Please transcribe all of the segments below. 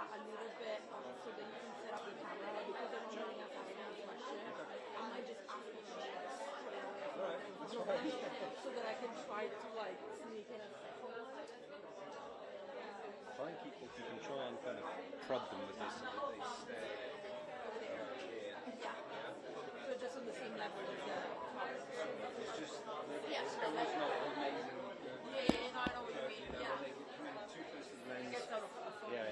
a little bit so that you can set up the camera, but because I'm not really asking any question, I might just ask a question straight away. So that I can try to like sneak in a second one. Try and keep, if you can try and kind of prod them with this so that they stay here. Yeah. So just on the same level as the cards. It's just, Yeah, the camera's not amazing. Yeah, no, I know what you mean. Yeah. When they come in too close to the lens. It gets out of focus. Yeah.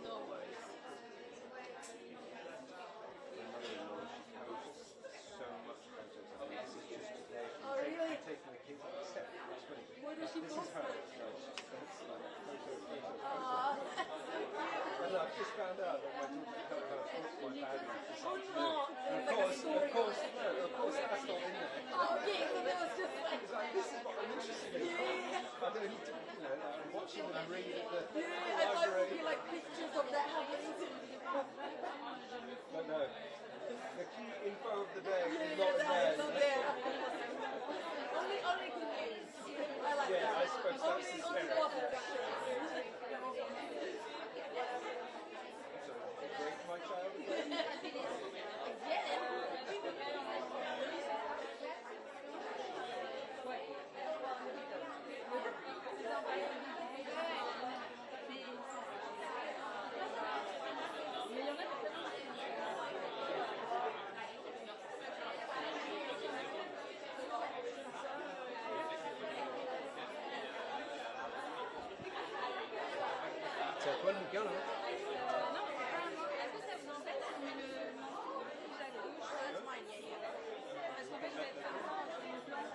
No worries. My mother-in-law, she posts so much content. I mean, this is just today. Oh, really? Taking the kids on a step. It's funny. What does she This post? is her. No, she's like photo. Oh, And I've just found out that my daughter cut her thoughts my bag this oh afternoon. no! And Like a story. of course, that's not in there. Oh, okay, so that was just like. It's like, this is what I'm interested in. Yeah. I don't need to, I'm watching and I'm reading at the Yeah, I thought it would be like pictures of that happening. But no, the key info of the day is not It's not there. Only good news. I like Yeah, that. I suppose that's the Only spirit. positive pictures. So, break my child again. C'est à toi le bouquin là? That's mine, yeah. Parce qu'en fait, je vais être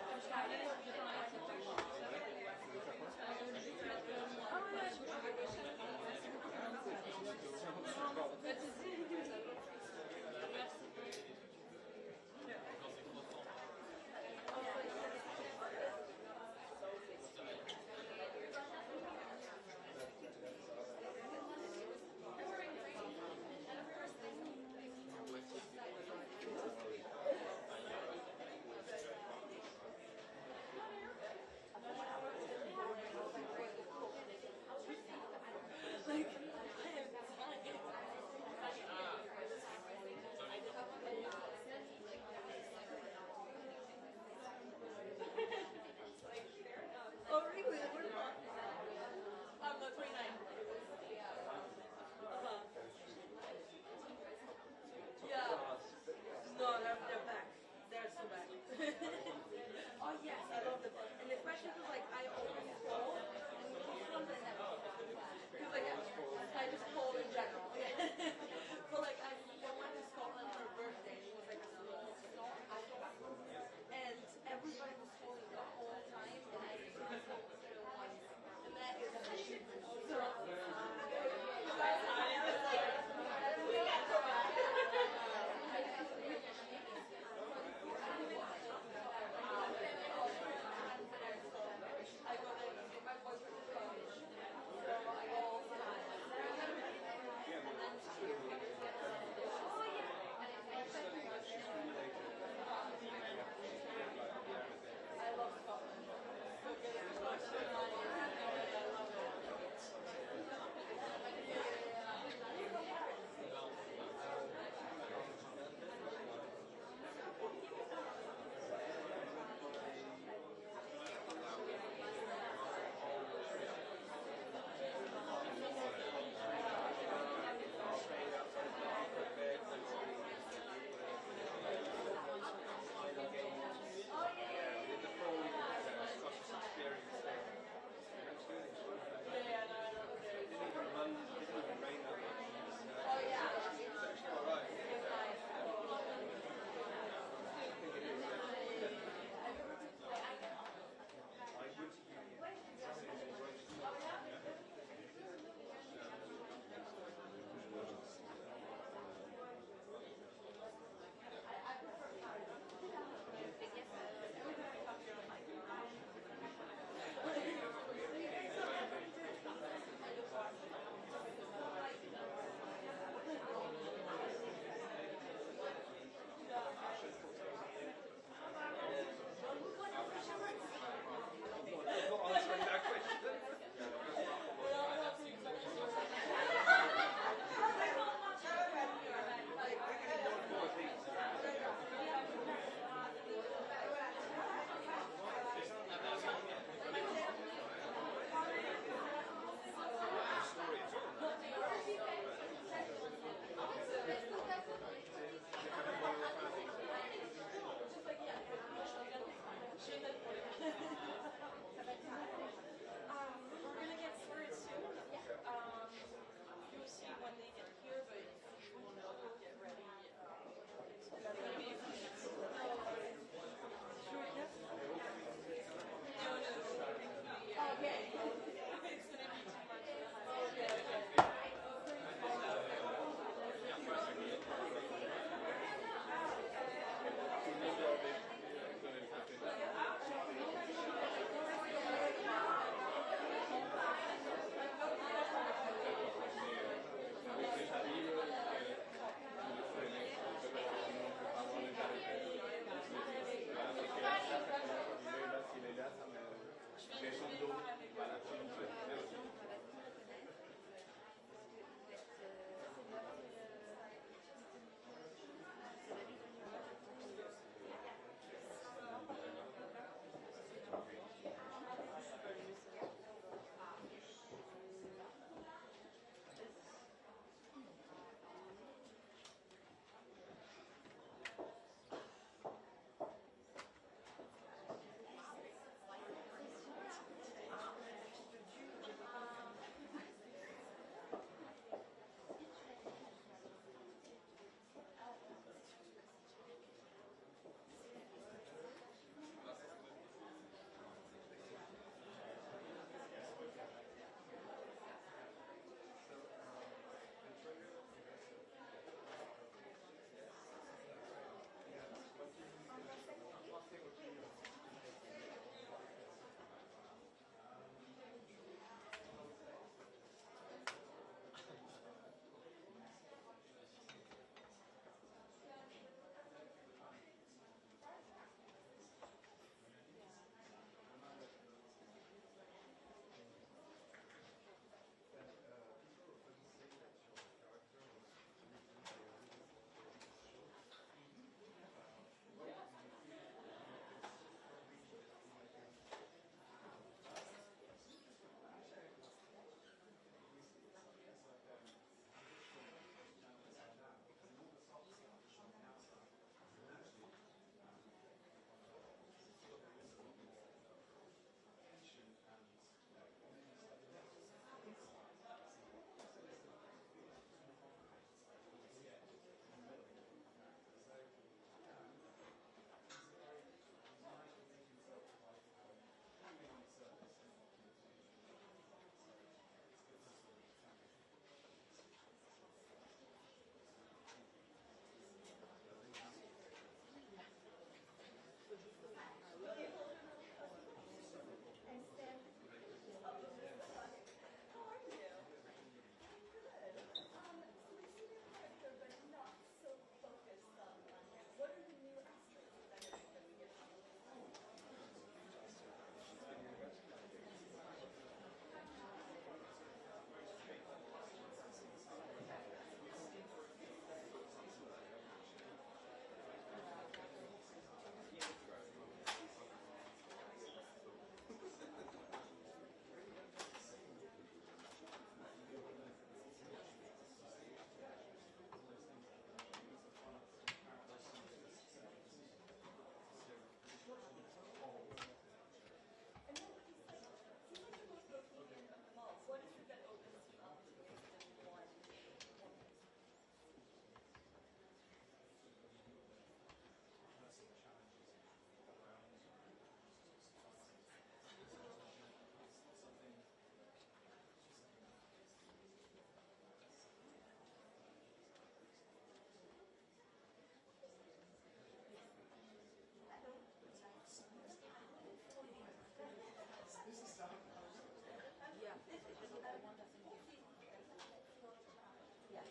Yeah.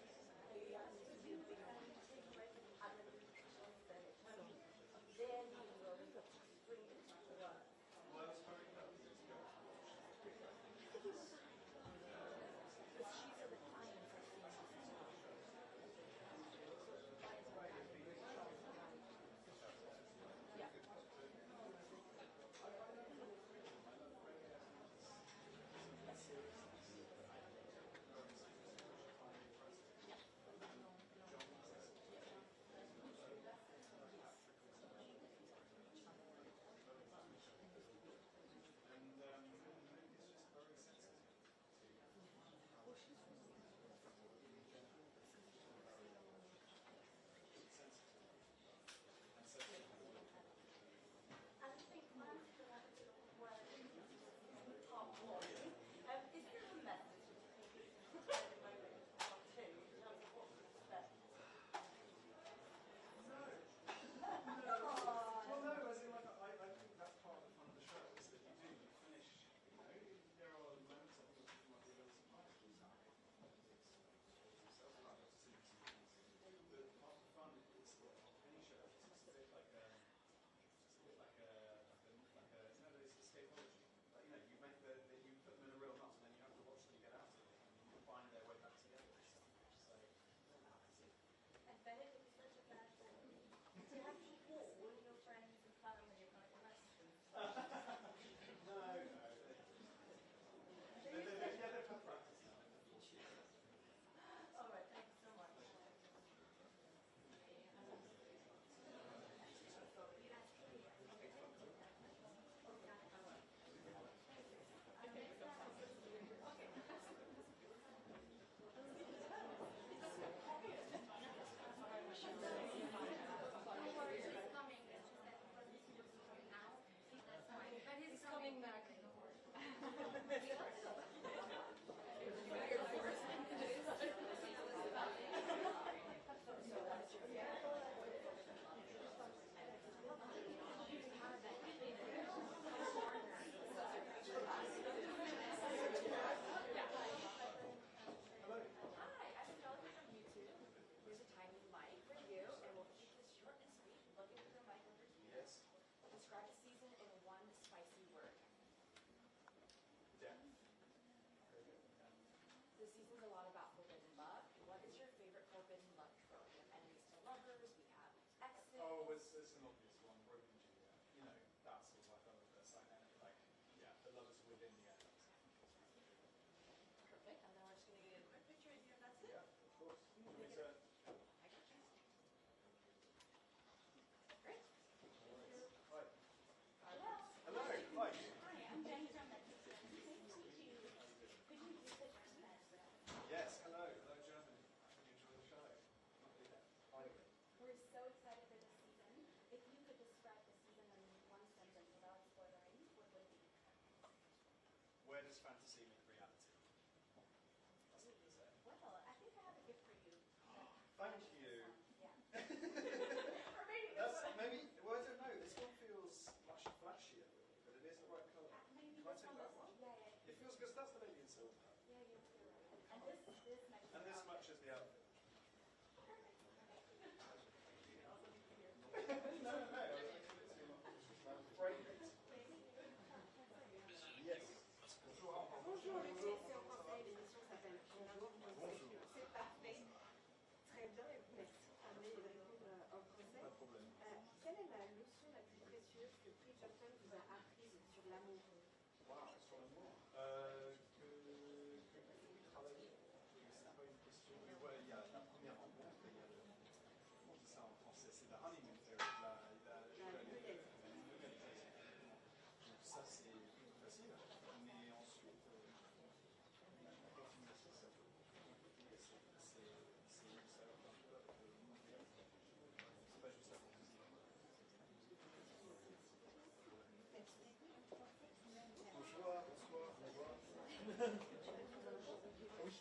Yeah, it needs to be a bigger one. Then you will bring it to the because she's at the clients are seeing this as well. So she buys her yeah. Benedict is such a bad thing. Do you have to call all your friends and family when you're going to lessons? No. They've had practice now. All right, thank you so much. He's coming back. Describe the season in one spicy word. Death. The season's a lot about forbidden love. What is your favorite forbidden love trope? We have enemies to lovers, we have exes. Oh, it's an obvious one. Romeo and Juliet. You know, that's sort of like other first sight. Like, yeah, the lovers within the end. Perfect. And then we're just going to get a quick picture of you, if that's it. Yeah, of course. Great. Hi. Hello. Hello. Hi. Hi, I'm Jenny from Desde. Nice to meet you. Could you do the Desde? Yes, hello. Hello, Germany. I hope you enjoy the show. Hi. We're so excited for this season. If you could describe the season in one sentence without spoiling, what would it be? Where does fantasy meet reality? That's what they say. Well, I think I have a gift for you. Thank you. Yeah. Or maybe this one. Maybe, well, I don't know. This one feels much flashier, but it is the right colour. Maybe Can I this take one that is. one? Yeah. It feels good. That's the lady in silver. Yeah, you're right. And this matches. And this matches the outfit. No. I'm afraid it. Yes. Bonjour, le c'est en français, l'émission s'appelle C'est parfait. Très bien, merci de répondre en français. Quelle est la leçon la plus précieuse que Bridgerton vous a apprise sur l'amour? Wow, sur l'amour. Que travailler. C'est pas une question. Mais ouais, il y a la première rencontre, il y a le. Comment on dit ça en français? C'est la honeymoon period. Donc ça, c'est facile. Mais ensuite, la continuation, ça peut compliqué. C'est ça va un peu mondial. C'est pas juste la fantaisie. Bonsoir. Oui.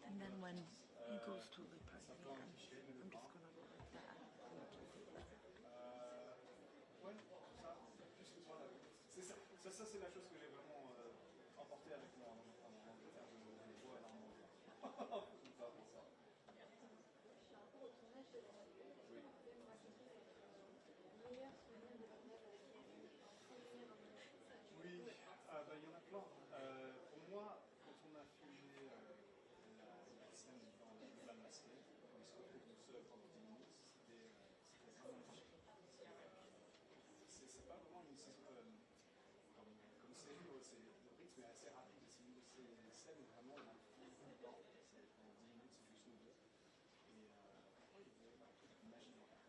And then when he goes to the president, I'm just gonna go like that. Ouais, ça, plus que toi là. C'est ça. ça c'est la chose que j'ai vraiment emporté avec moi en Angleterre. Je vois énormément. Pas pour ça. Oui, il y en a plein. Pour moi, quand on a filmé la scène dans la nouvelle masquée, quand il se retrouve tout seul pendant 10 minutes, c'était vraiment magique. C'est pas vraiment une saison comme série, le rythme est assez rapide. C'est une scène où vraiment on a tout le temps. Pendant 10 minutes, c'est juste nous deux. Et il y a une magie dans la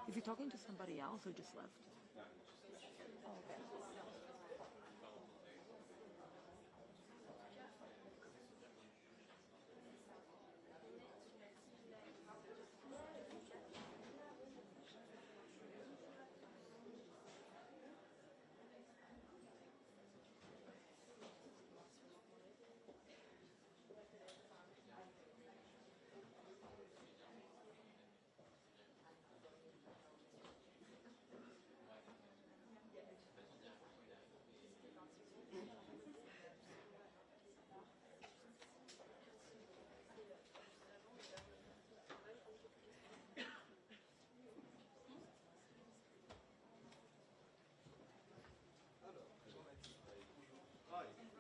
Is he talking to somebody else or just left? Oh, okay.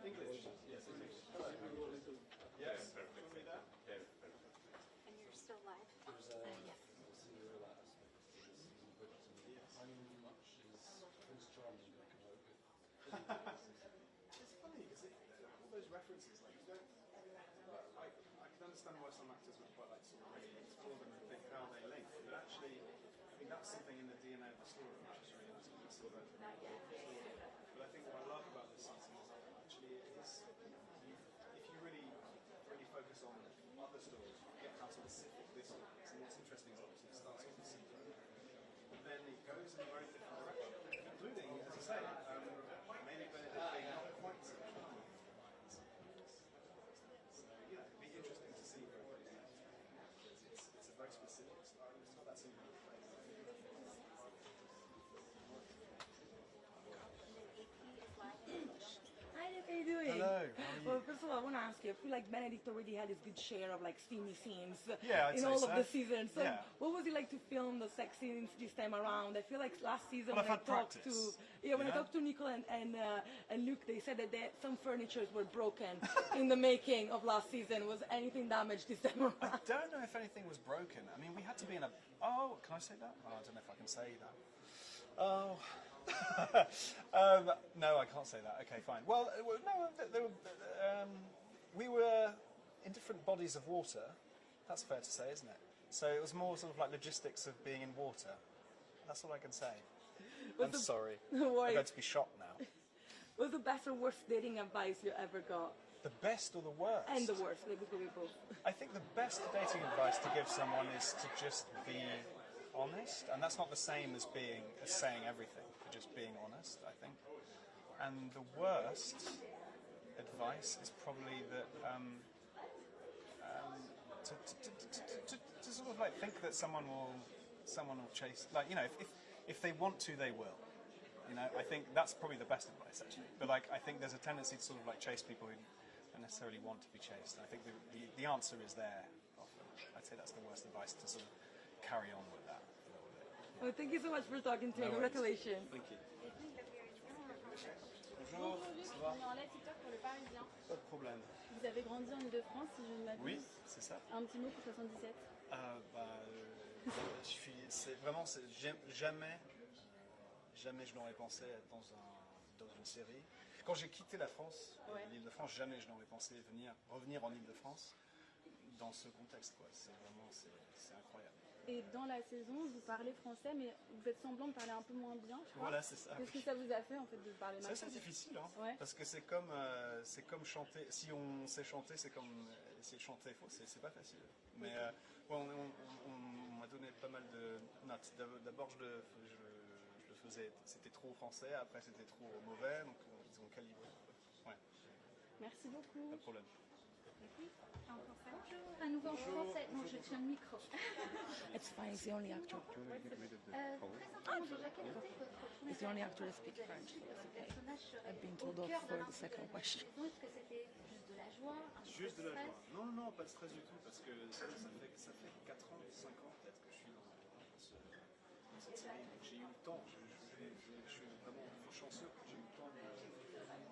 English. Yes, English. Yes, perfect. And you're still live? Yes. It's funny because all those references, like you don't. I can understand why some actors would quite like to sort of really explore them and think how they link, but actually, I think that's something in the DNA of the story, which is really sort of but I think what I love about this season is that actually it is, if you really focus on other stories, you get how specific this one is. And what's interesting is obviously it starts off the season, but then it goes in a very different direction, including, as I say, maybe Benedict being not quite so charming. So, yeah, it'd be interesting to see where it goes next, because it's a very specific style. It's not that simple. Hi, Luke, how are you doing? Hello, how are you? Well, first of all, I want to ask you, I feel like Benedict already had his good share of like steamy scenes Yeah, I'd in say all so. of the seasons. So Yeah. what was it like to film the sex scenes this time around? I feel like last season Well, when I've had I talked to practice, when I you know? talked to Nicole and Luke, they said that some furnitures were broken in the making of last season. Was anything damaged this time around? I don't know if anything was broken. I mean, we had to be in a... Oh, can I say that? Oh, I don't know if I can say that. Oh... no, I can't say that. Okay, fine. Well, no, we were in different bodies of water. That's fair to say, isn't it? So it was more sort of like logistics of being in water. That's all I can say. I'm sorry. No worries. I'm going to be shocked now. What's the best or worst dating advice you ever got? The best or the worst? And the worst, maybe could be both. I think the best dating advice to give someone is to just be honest, and that's not the same as saying everything, but just being honest, I think. And the worst advice is probably that to sort of like think that someone will chase, like, you know, if they want to, they will. You know, I think that's probably the best advice, actually. But like, I think there's a tendency to sort of like chase people who don't necessarily want to be chased. And I think the answer is there often. I'd say that's the worst advice, to sort of carry on with that. Well, thank you so much for talking to me. No worries. Congratulations. Thank you. Bonjour Luc, on est en live TikTok pour le Parisien. Pas de problème. Vous avez grandi en Ile-de-France, si je ne m'abuse. Oui, c'est ça. Un petit mot pour 77. Jamais je n'aurais pensé être dans une série. Quand j'ai quitté la France, l'Île-de-France, jamais je n'aurais pensé revenir en Île-de-France dans ce contexte, quoi. C'est incroyable. Et dans la saison, vous parlez français, mais vous êtes semblant de parler un peu moins bien, je crois. Voilà, c'est ça. Qu'est-ce que ça vous a fait, en fait, de parler mal? C'est assez difficile, hein, ouais. parce que c'est comme chanter. Si on sait chanter, c'est comme essayer de chanter faux, c'est pas facile. Mais on m'a donné pas mal de notes. D'abord, je le faisais, c'était trop français, après c'était trop mauvais, donc ils ont calibré. Ouais. Merci beaucoup. Pas de problème. Bonjour, à nouveau en français. Non, je tiens le micro. It's fine, it's the only actor. Très simplement, j'ai déjà capté votre It's the only actor to speak French, so it's okay. personnage I've been told off for the second question. Est-ce que c'était juste de la joie, un peu Juste de la stress? joie. Non, pas de stress du tout, parce que ça fait 4 ans, 5 ans peut-être que je suis dans cette série. Donc j'ai eu le temps, je suis vraiment chanceux que j'ai eu le temps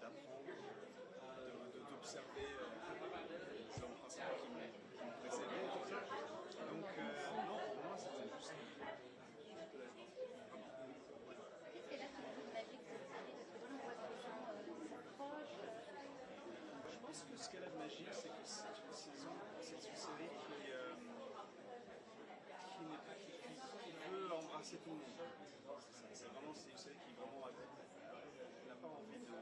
d'apprendre, d'observer les hommes principaux qui m'ont précédé et tout ça. Donc non, pour moi c'était juste de la joie. Qu'est-ce qu'elle a qui est plus magique cette série? Parce que voilà, on voit que les gens s'approchent. Je pense que ce qu'elle a de magique, c'est que c'est une série qui veut embrasser tout le monde. C'est une série qui vraiment n'a pas envie de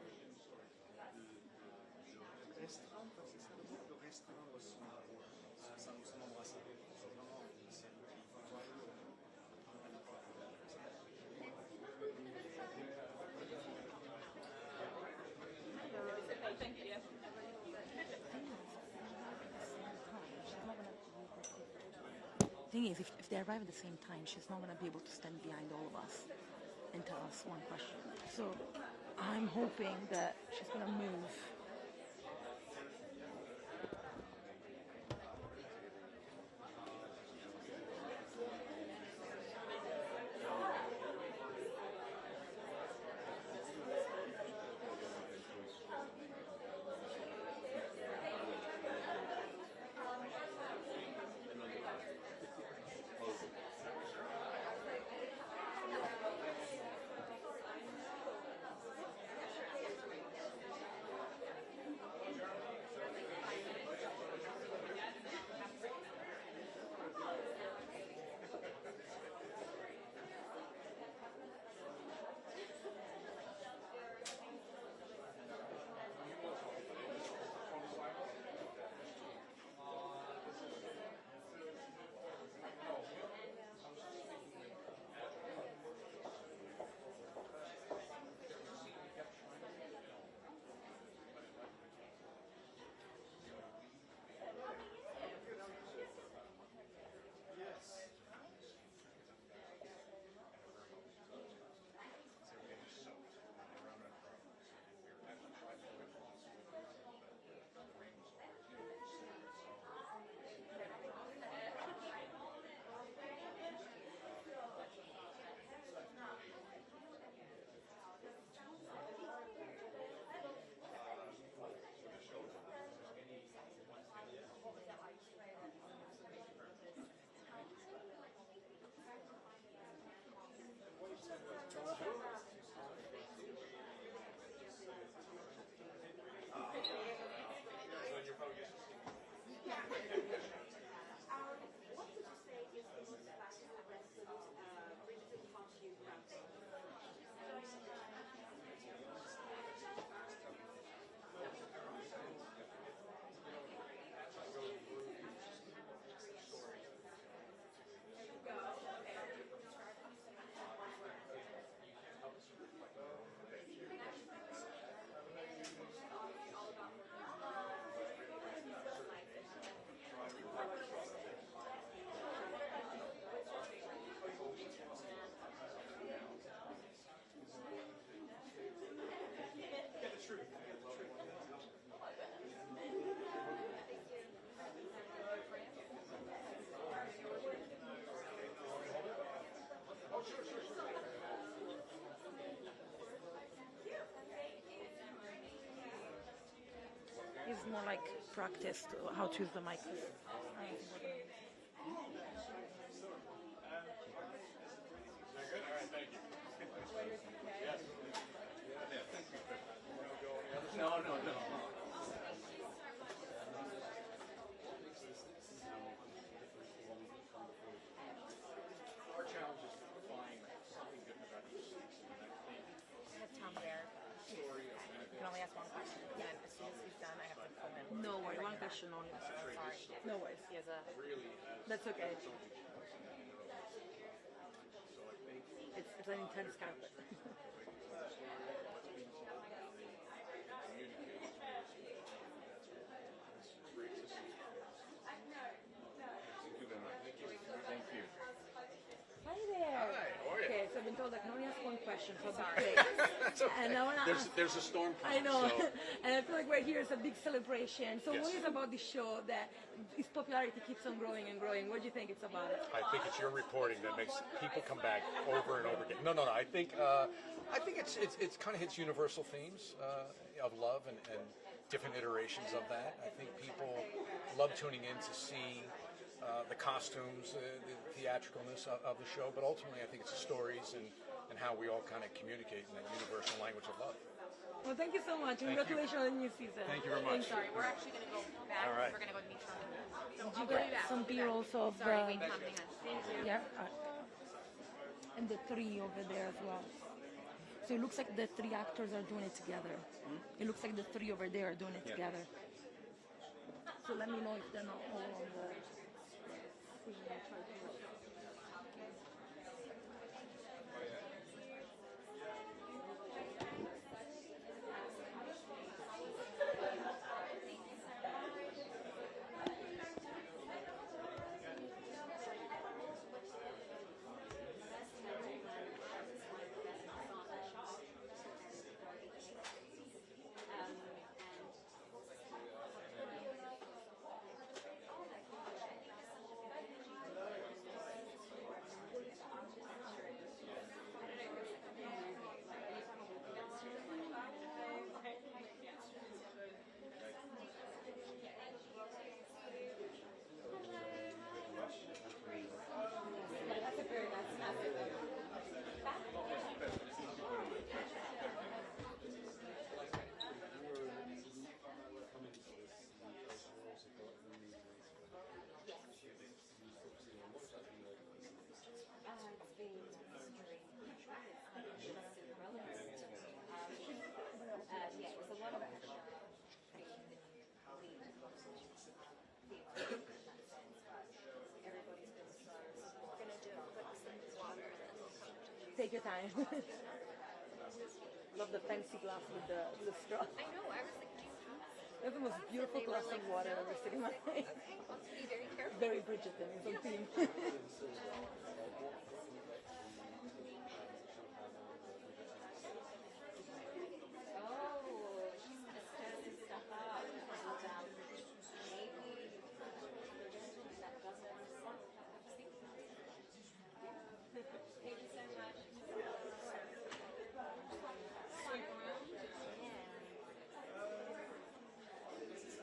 restreindre, c'est ça le mot, de restreindre son embrassade. C'est vraiment une série The thing is, if they arrive at the same time, she's not going to be able to stand behind all of us and tell us one question. So I'm hoping that she's going to move. is more like practice to how to use the mic. Our challenge is to find something different about each season. And I think I have Tom there. story of You can only ask one question. Again, as soon as he's done, I have to pull in. No worries, one question only. Sorry. No worries. He has a. That's okay. It's an intense character. Thank you. Hi there. Hi, how are you? Okay, so I've been told I can only ask one question for the Sorry. play. It's okay. And I wanna ask, There's a storm I coming. know, So and I feel like we're here, it's a big celebration. So Yes. what is it about this show that its popularity keeps on growing and growing? What do you think it's about? I think it's your reporting that makes people come back over and over again. No. I think it's kind of hits universal themes of love and different iterations of that. I think people love tuning in to see the costumes, the theatricalness of the show, but ultimately I think it's the stories and how we all kind of communicate in that universal language of love. Well, thank you so much. Thank Congratulations on the new season. Thank you very much. Sorry, we're actually going to go back. All right. We're going to go meet Tom. Did you get some B-rolls of Sorry, wait, Tom, hang on. Thank you. yeah, and the three over there as well. So it looks like the three actors are doing it together. It looks like the three over there are doing it together. So let me know if they're not all on the. Take your time. Love the fancy glass with the straw. I know, I was like, That's the most beautiful glass of water I've ever seen in my life. let's be very careful. Very Bridgerton, it's on theme. Oh, she's going to stir some stuff up. And, maybe that doesn't. Thank you so much.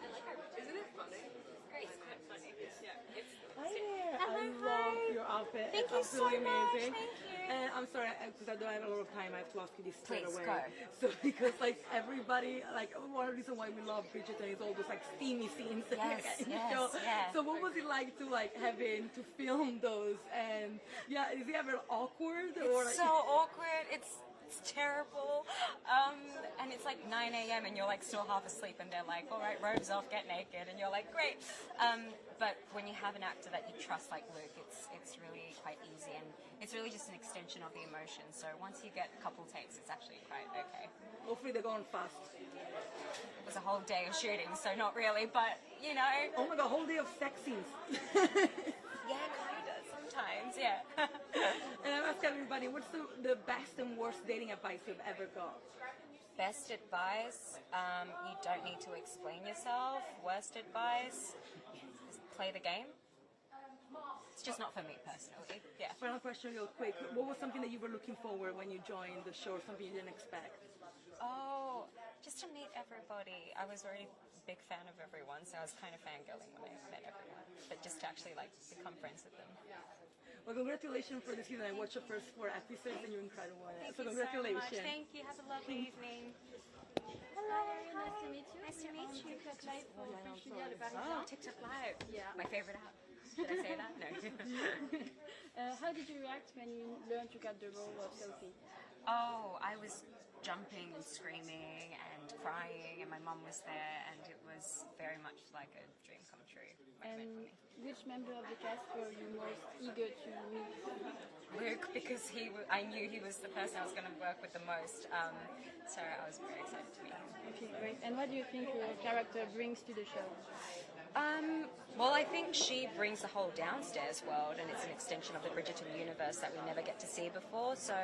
I like our. Isn't it funny? It's great. It's quite funny. Yeah. It's. Hi there. Hello, I love hi. your outfit. Thank It's you so absolutely much. amazing. Thank you. And I'm sorry, because I don't have a lot of time, I have to ask you this straight Please, away. go. So because like everybody, like one reason why we love Bridgerton is all those like steamy scenes that you get in the show. yeah. So what was it like to like having to film those? And yeah, is it ever awkward or like? It's so awkward. It's terrible. And it's like 9 a.m. and you're like still half asleep and they're like, all right, robes off, get naked. And you're like, great. But when you have an actor that you trust like Luke, it's really quite easy. And it's really just an extension of the emotion. So once you get a couple takes, it's actually quite okay. Hopefully they're going fast. It was a whole day of shooting, so not really, but you know. Oh my god, whole day of sex scenes. Yeah, kind of, sometimes, yeah. And I ask everybody, what's the best and worst dating advice you've ever got? Best advice, you don't need to explain yourself. Worst advice, just play the game. It's just not for me personally, yeah. Final question real quick. What was something that you were looking forward when you joined the show, something you didn't expect? Oh, just to meet everybody. I was already a big fan of everyone, so I was kind of fangirling when I met everyone. But just to actually like become friends with them. Well, congratulations for the season. I watched the first 4 episodes and you're incredible in it. Thank So you congratulations. so much. Thank you. Have a lovely evening. Hello, nice to meet you. Nice to meet you. TikTok Live for French Media Le Oh, Parisien. TikTok Live. Yeah. My favorite app. Did I say that? No. How did you react when you learned you got the role of Sophie? Oh, I was jumping and screaming and crying, and my mum was there, and it was very much like a dream come true. And which member of the cast were you most eager to meet? Luke, because I knew he was the person I was going to work with the most, so I was very excited to meet him. Okay, great. And what do you think your character brings to the show? Well, I think she brings the whole downstairs world, and it's an extension of the Bridgerton universe that we never get to see before. So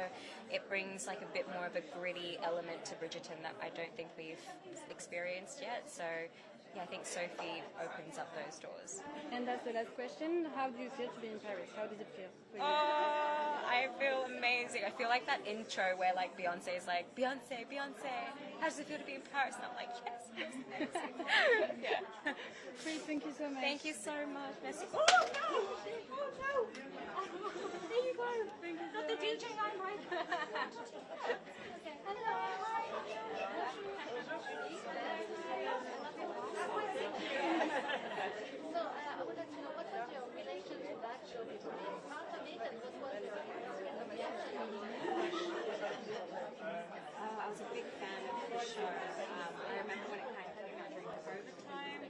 it brings like a bit more of a gritty element to Bridgerton that I don't think we've experienced yet. So yeah, I think Sophie opens up those doors. And that's the last question. How do you feel to be in Paris? How does it feel for you? Oh, I feel amazing. I feel like that intro where like Beyonce is like, Beyonce, Beyonce, how does it feel to be in Paris? And I'm like, yes, yes, amazing. Yeah. Great, thank you so much. Thank you so much. Merci. Oh no! Oh no! There you go. Thank you so Not the DJ on my So I would like to know what was your relation to that show before being part of it, and what was your reaction? I was a big fan of the show. I remember when it came out during COVID time,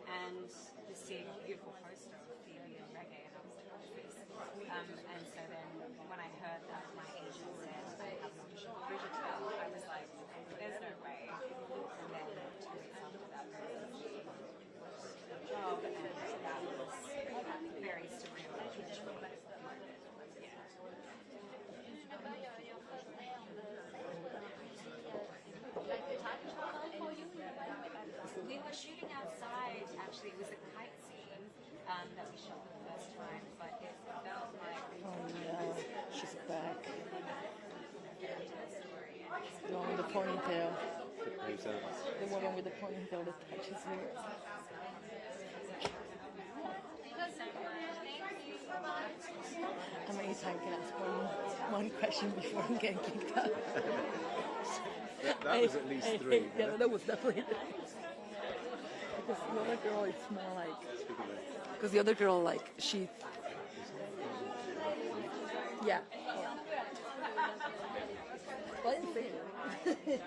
and just seeing a beautiful poster of Phoebe and Reggae, and I was like, what is this? And so then when I heard that my agent said I have an audition for Bridgerton, I was like, there's no way. And then 2 weeks after that, I was the job, and that was very surreal. We were shooting outside, actually. It was a kite scene that we shot for the first time, but it felt like... Oh yeah, she's back. The one with the ponytail. The woman with the ponytail that touches you. How many times can I ask one question before I'm getting kicked out? That was at least 3. Yeah, that was definitely 3. Because the other girl is more like... Because the other girl, like, she... Yeah. Well, I didn't say it.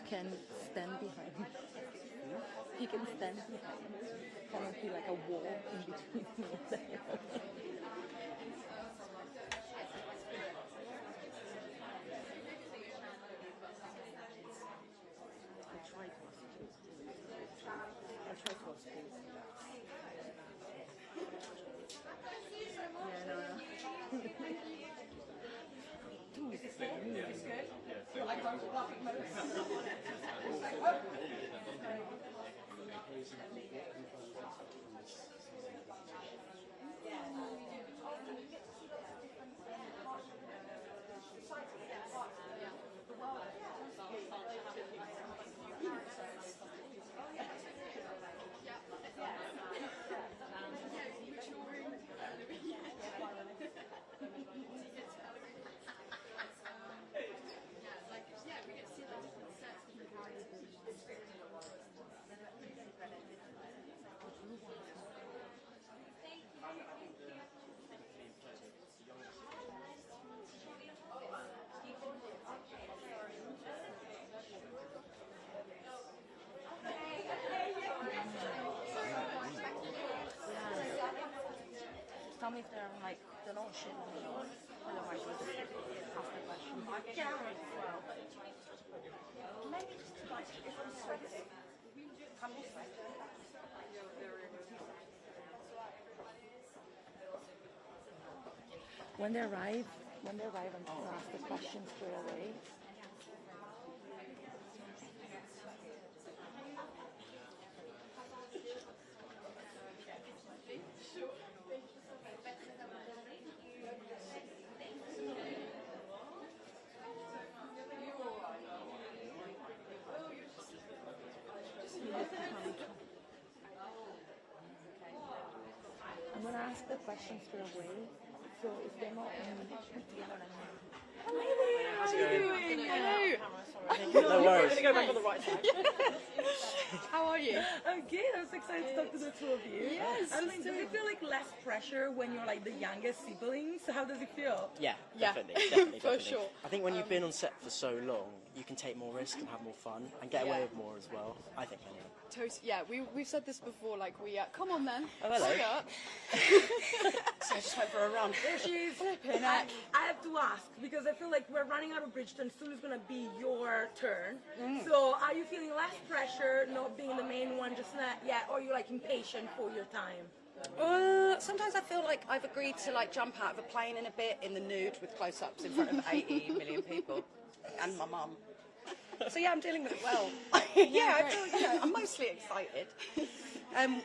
Can stand behind him. He can stand behind him. Kind of be like a wall in between you and them. Tell me if they're like, they're not shit. Otherwise, we'll just ask the question. Maybe just like, if I'm sweating, come this way. When they arrive, I'm going to ask the question straight away. I'm going to ask the question straight away. So if they're not How's it going? Hello. No worries. I'm going to go back on the right side. How are you? I'm good. I was excited to talk to the two of you. Yes. I mean, does it feel like less pressure when you're like the youngest siblings? How does it feel? Yeah, Yeah. definitely. For sure. I think when you've been on set for so long, you can take more risk and have more fun and get away with more as well. I think anyway. Yeah, we've said this before, like come on then. Oh, hello. Hurry up. So I just went for a run. There she is. I have to ask, because I feel like we're running out of Bridgerton. Soon is going to be your turn. So are you feeling less pressure not being the main one just not yet, or are you like impatient for your time? Sometimes I feel like I've agreed to like jump out of a plane in a bit in the nude with close-ups in front of 80 million people and my mum. So yeah, I'm dealing with it well. Yeah, I feel, I'm mostly excited.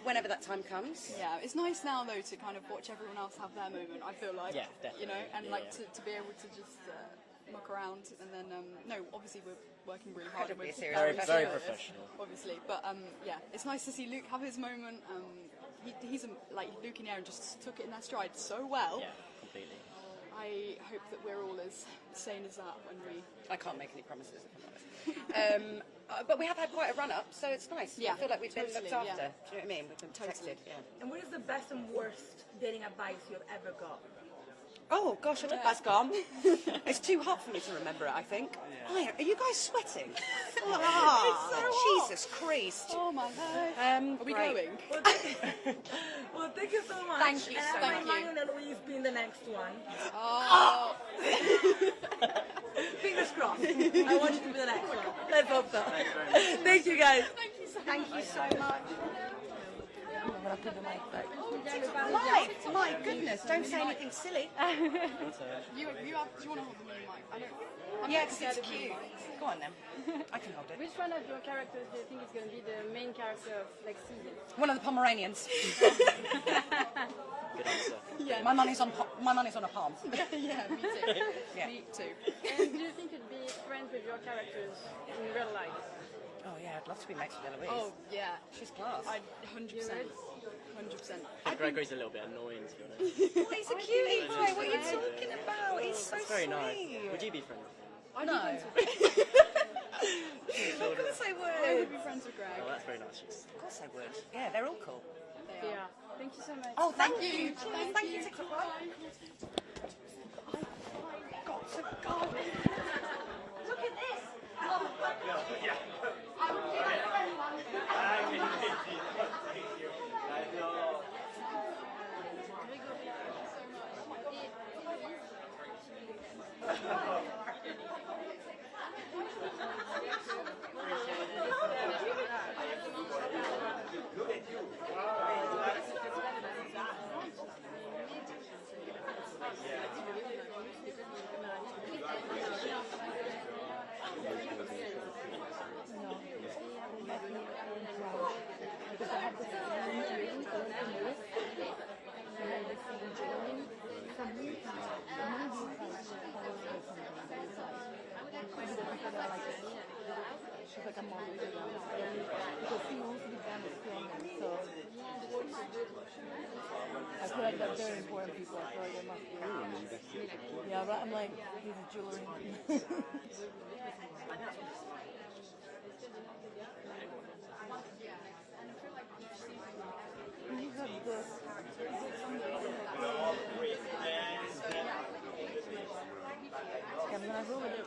Whenever that time comes. Yeah, it's nice now though to kind of watch everyone else have their moment. I feel like, yeah, definitely. you know, and to be able to just muck around and then no, obviously we're working really hard. Incredibly We're serious. Very professional. Obviously, but yeah, it's nice to see Luke have his moment. He's like Luke and Yerin just took it in their stride so well. Yeah, completely. I hope that we're all as sane as that when we. I can't make any promises if I'm honest. But we have had quite a run-up, so it's nice. Yeah, I feel like we've been totally, looked after. yeah. Do you know what I mean? We've been protected. Yeah. And what is the best and worst dating advice you've ever got? Oh gosh, I think that's gone. It's too hot for me to remember it, I think. Yeah. Are you guys sweating? It's so hot. Jesus Christ. Oh my life. Are we going? Well, thank you so much. Thank you. And Thank you. and Eloise being the next one. Oh. Fingers crossed. I want you to be the next one. Let's hope so. Thank you guys. Thank you so much. I'm going to put the mic back. Live! My goodness, don't say anything silly. Do you want to hold the mic? I don't. Yeah, because it's cute. Go on then. I can hold it. Which one of your characters do you think is going to be the main character of next season? One of the Pomeranians. Good answer. Yeah. My money's on a palm. Yeah, me too. Yeah. Me too. And do you think you'd be friends with your characters in real life? Oh yeah, I'd love to be mates with Eloise. Oh yeah, she's class. 100%. 100%. I think Gregory's a little bit annoying, to be honest. Oh, he's a cutie boy. What are you talking about? He's so That's very sweet. nice. Would you be friends with him? No. I'd be friends with Of course I would. I would be friends with Greg. Oh, that's very nice. Of course I would. Yeah, they're all cool. They are. Yeah. Thank you so much. Oh, thank you. Thank you, TikTok. I've got to go. Look at this. Oh, yeah. I would do that for anyone. She's like, I'm always around because she wants to be done with filming. So I feel like they're very important people. I feel like they must be. Yeah, but I'm like, this is jewelry. These are the I'm gonna go with it.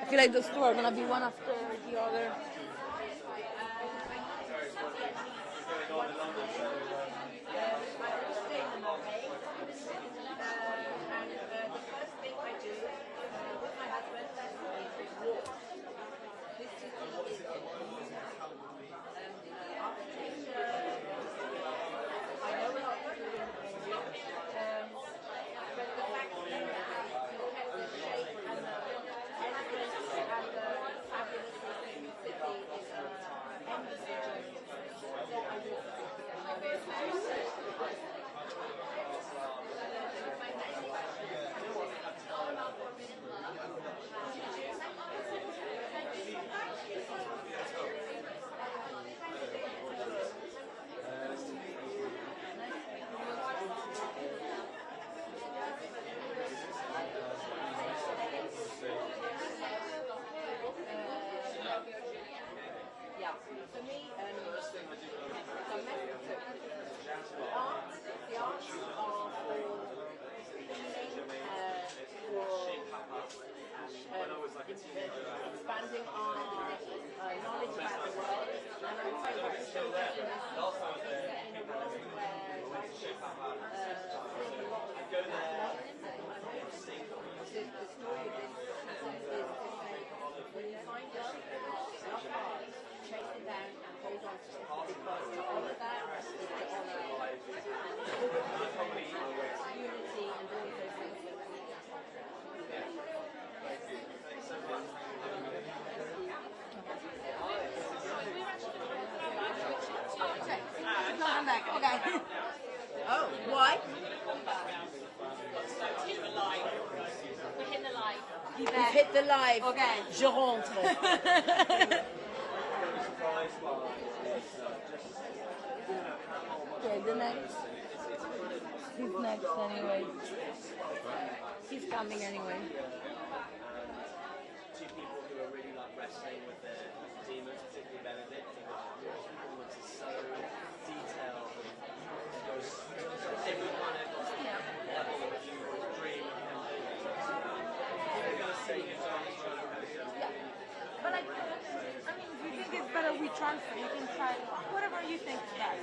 I feel like those two are gonna be one after the other. Expanding on knowledge about the world, and I would say that the show is in a world where writers bring a lot of the story of this season is when you find love, love hard, chase it down and hold on to it, because to honor that is to honor unity and all of those things. I'm back. Okay. Oh, why? Hit the live. We hit the live. You've hit the live. Okay. Je rentre. Okay, the next. He's next anyway. He's coming anyway. Two people who are really like wrestling with their demons, particularly Benedict. His performance is so detailed and goes every kind of level that you would dream of him doing. Yeah. But like, I mean, if you think it's better we transfer, you can try whatever you think is best.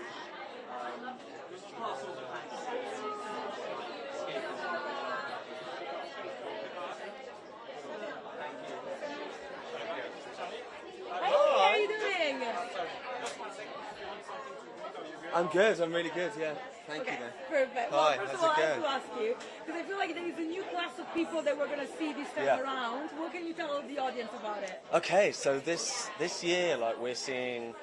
Hey, how are you doing? I'm good, I'm really good, yeah. Thank you then. Perfect. Hi, well, first how's of all, it I going? have to ask you, because I feel like there is a new class of people that we're going to see this time Yeah. around. What can you tell the audience about it? Okay, so this year, like, we're seeing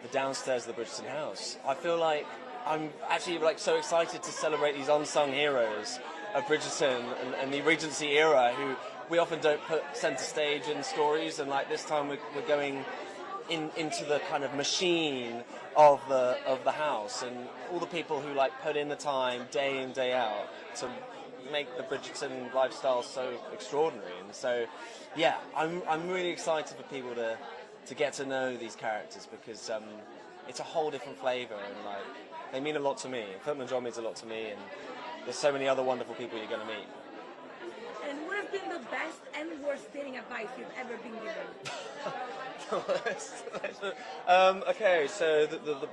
the downstairs of the Bridgerton house. I feel like I'm actually like so excited to celebrate these unsung heroes of Bridgerton and the Regency era, who we often don't put centre stage in stories, and like this time we're going into the kind of machine of the house, and all the people who like put in the time day in day out to make the Bridgerton lifestyle so extraordinary. And so yeah, I'm really excited for people to get to know these characters, because it's a whole different flavour, and like they mean a lot to me. Footman John means a lot to me, and there's so many other wonderful people you're going to meet. And what has been the best and worst dating advice you've ever been given? Okay, so the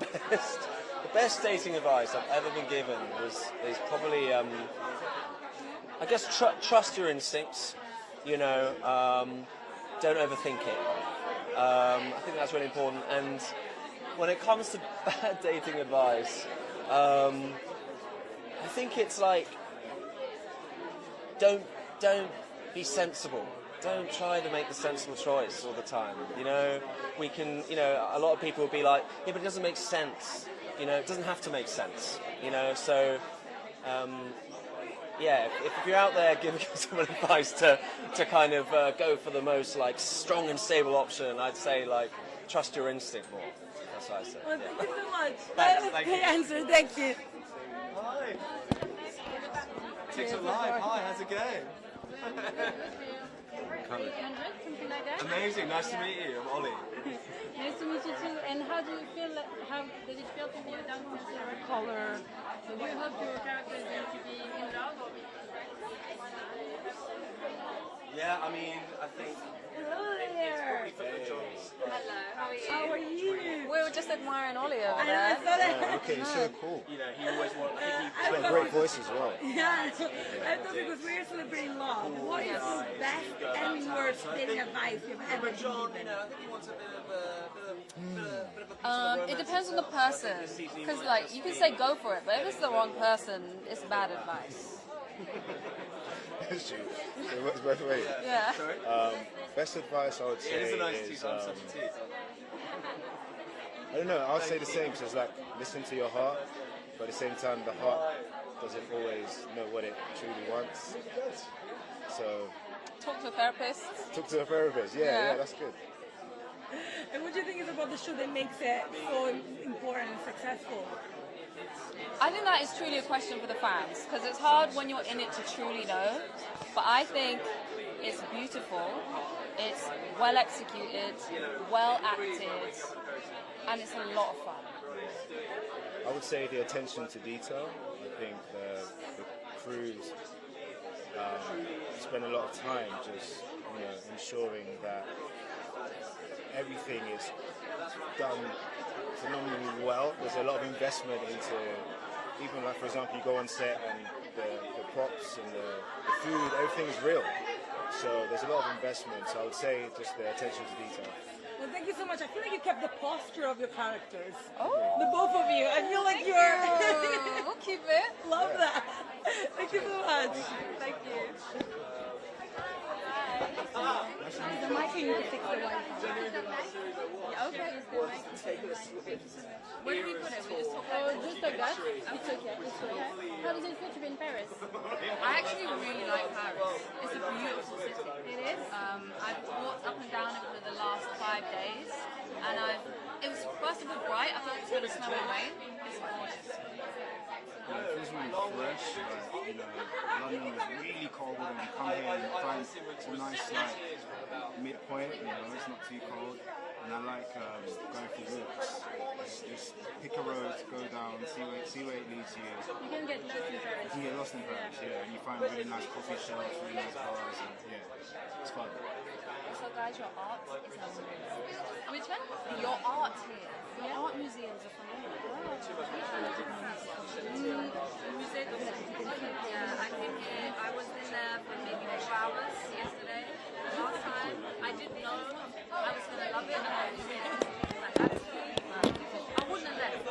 best dating advice I've ever been given is probably I guess trust your instincts. You know, don't overthink it. I think that's really important. And when it comes to bad dating advice, I think it's like don't be sensible. Don't try to make the sensible choice all the time. You know, we can. You know, a lot of people will be like, yeah, but it doesn't make sense. You know, it doesn't have to make sense. You know, so yeah, if you're out there giving someone advice to kind of go for the most like strong and stable option, I'd say like trust your instinct more. That's what I say. Well, thank you so much. Thanks, That was thank a great you. answer. Thank you. Hi. TikTok Live. Hi, how's it going? 800, something like that. Amazing. Nice to meet you. I'm Ollie. Nice to meet you too. And how do you feel? How does it feel to be a dancer color? Do you hope your character is going to be in love or be Yeah, I mean, I think Hello there. Hello, how are you? How are you? We were just admiring Ollie over I know, there. I saw that. Okay, you're so cool. you know he always wants. You've got a great voice as well. Yeah, I thought because we're celebrating love. What is the best and worst dating advice you've ever been given? I think he wants a bit of a It depends on the person, because like you can say go for it, but if it's the wrong person, it's bad advice. It's true. It works both ways. Yeah. Best advice I would say It is a nice is, tea. I'm such a tea. I don't know, I would say the same, because it's like, listen to your heart, but at the same time, the heart doesn't always know what it truly wants. So, Talk to a therapist. talk to a therapist. Yeah, that's good. And what do you think is about the show that makes it so important and successful? I think that is truly a question for the fans, because it's hard when you're in it to truly know, but I think it's beautiful, it's well executed, well acted, and it's a lot of fun. I would say the attention to detail. I think the crews spend a lot of time just ensuring that everything is done phenomenally well. There's a lot of investment into, even like for example, you go on set and the props and the food, everything is real. So there's a lot of investment. So I would say just the attention to detail. Well, thank you so much. I feel like you kept the posture of your characters. Oh. The both of you. I feel like you're... We'll keep it. Love that. Thank you so much. Thank you. The mic you can fix the Wi-Fi. Yeah, okay. Where do we put it? We just talk Oh, just like that? It's okay. It's okay. How does it feel to be in Paris? I actually really like Paris. It's a beautiful city. It is? I've walked up and down it for the last 5 days, and it was first of all bright. I thought it was going to snow and rain. It's gorgeous. It feels really fresh. London was really cold, and you come here and you find a nice midpoint. It's not too cold, and I like going for walks. Just pick a road, go down, see where it leads you. You can get lost in Paris. You can get lost in Paris, and you find really nice coffee shops, really nice bars, and it's fun. So guys, your art is amazing. Which one? Your art here. Your art museums are phenomenal. Yeah, I came here. I was in there for maybe 4 hours yesterday. Last time, I didn't know I was going to love it, and I was here. I had to. I wouldn't have left.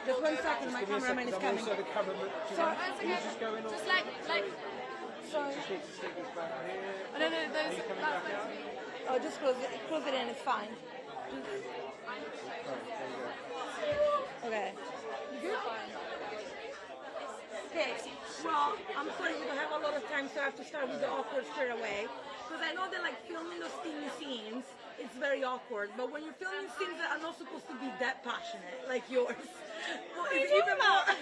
Just 1 second, my cameraman is coming. Also the cameraman. Sorry, Can you just go in? Just like. Sorry. Just need to stick this back here. Oh, no, those. Are you coming back out? Oh, just close it in, it's fine. Okay. Okay, well, I'm sorry we don't have a lot of time, so I have to start with the awkward straight away. Because I know that like filming those steamy scenes, it's very awkward. But when you're filming scenes that are not supposed to be that passionate, like yours, well, it's even more.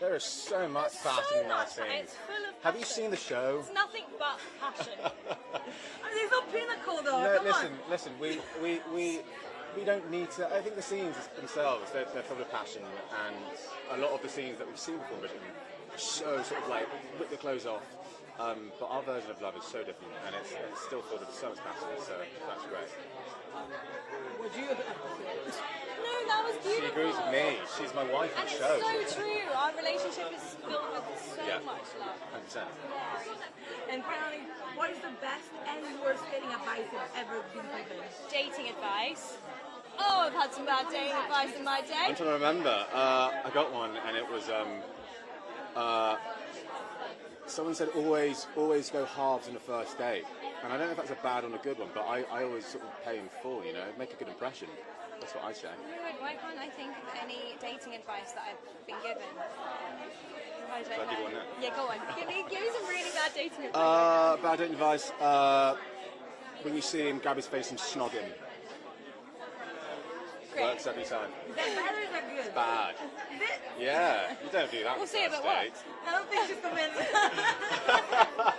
There is so much passion in that scene. It's full of Have you seen the show? It's nothing but passion. There's no pinnacle though. No, Come listen. We don't need to. I think the scenes themselves, they're full of passion, and a lot of the scenes that we've seen before Bridgerton are so sort of like rip the clothes off. But our version of Love is so different, and it's still filled with so much passion. So that's great. Would you? No, that was beautiful. She agrees with me. She's my wife on And the it's show. so true. Our relationship is filled with so much love. 100%. And finally, what is the best and worst dating advice you've ever been given? Dating advice. Oh, I've had some bad dating advice in my day. I'm trying to remember. I got one, and it was someone said always go halves on the first date, and I don't know if that's a bad or a good one, but I always sort of pay in full, you know, make a good impression. That's what I say. Why can't I think of any dating advice that I've been given? I Shall I don't give know. one now? Yeah, go on. Give me some really bad dating advice. Bad dating advice. When you see him, grab his face and snog him. Great. Works every time. Is that bad or is that good? Bad. Is it? Yeah, you don't do that. We'll on see if first it date. works. I don't think she's convinced. I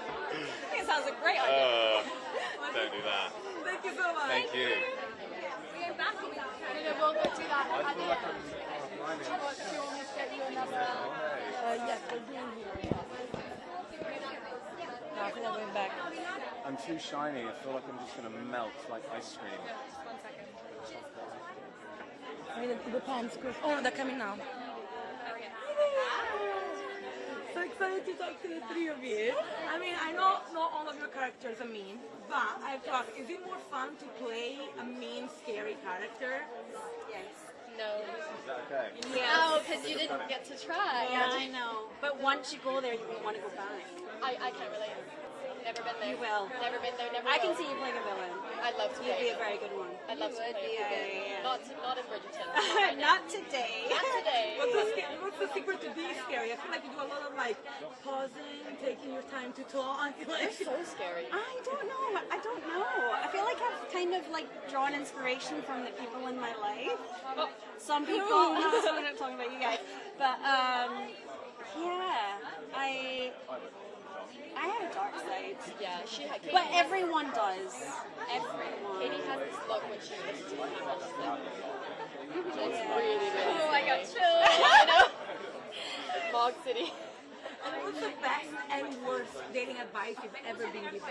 think it sounds a great idea. Don't do that. Thank you so much. Thank you. We go back or we We'll go do that. I feel like I'm Do you want me to get you another? Yes, we're doing here. No, I think I'm going back. I'm too shiny. I feel like I'm just going to melt like ice cream. I mean, it depends. Oh, they're coming now. So excited to talk to the three of you. I mean, I know not all of your characters are mean, but I have to ask, is it more fun to play a mean, scary character? Yes. No. Is that okay? Yeah. Oh, because you didn't get to try. Yeah, I know. But once you go there, you won't want to go back. I can't relate. Never been there. You will. Never been there. Never. I can will. see you playing a villain. I'd love to. You'd play be a very good one. I'd love to play a villain. Not in Bridgerton. Not today. Not today. What's the secret to being scary? I feel like you do a lot of like pausing, taking your time to talk. They're so scary. I don't know. I feel like I've kind of like drawn inspiration from the people in my life. Oh. Some people. I'm not talking about you guys, but yeah, I have a dark side. Yeah, she had. But everyone does. Everyone. Katie has this look when she listens to the camera. It's really, really. Oh, I got chills. I know. Fog City. And what's the best and worst dating advice you've ever been given?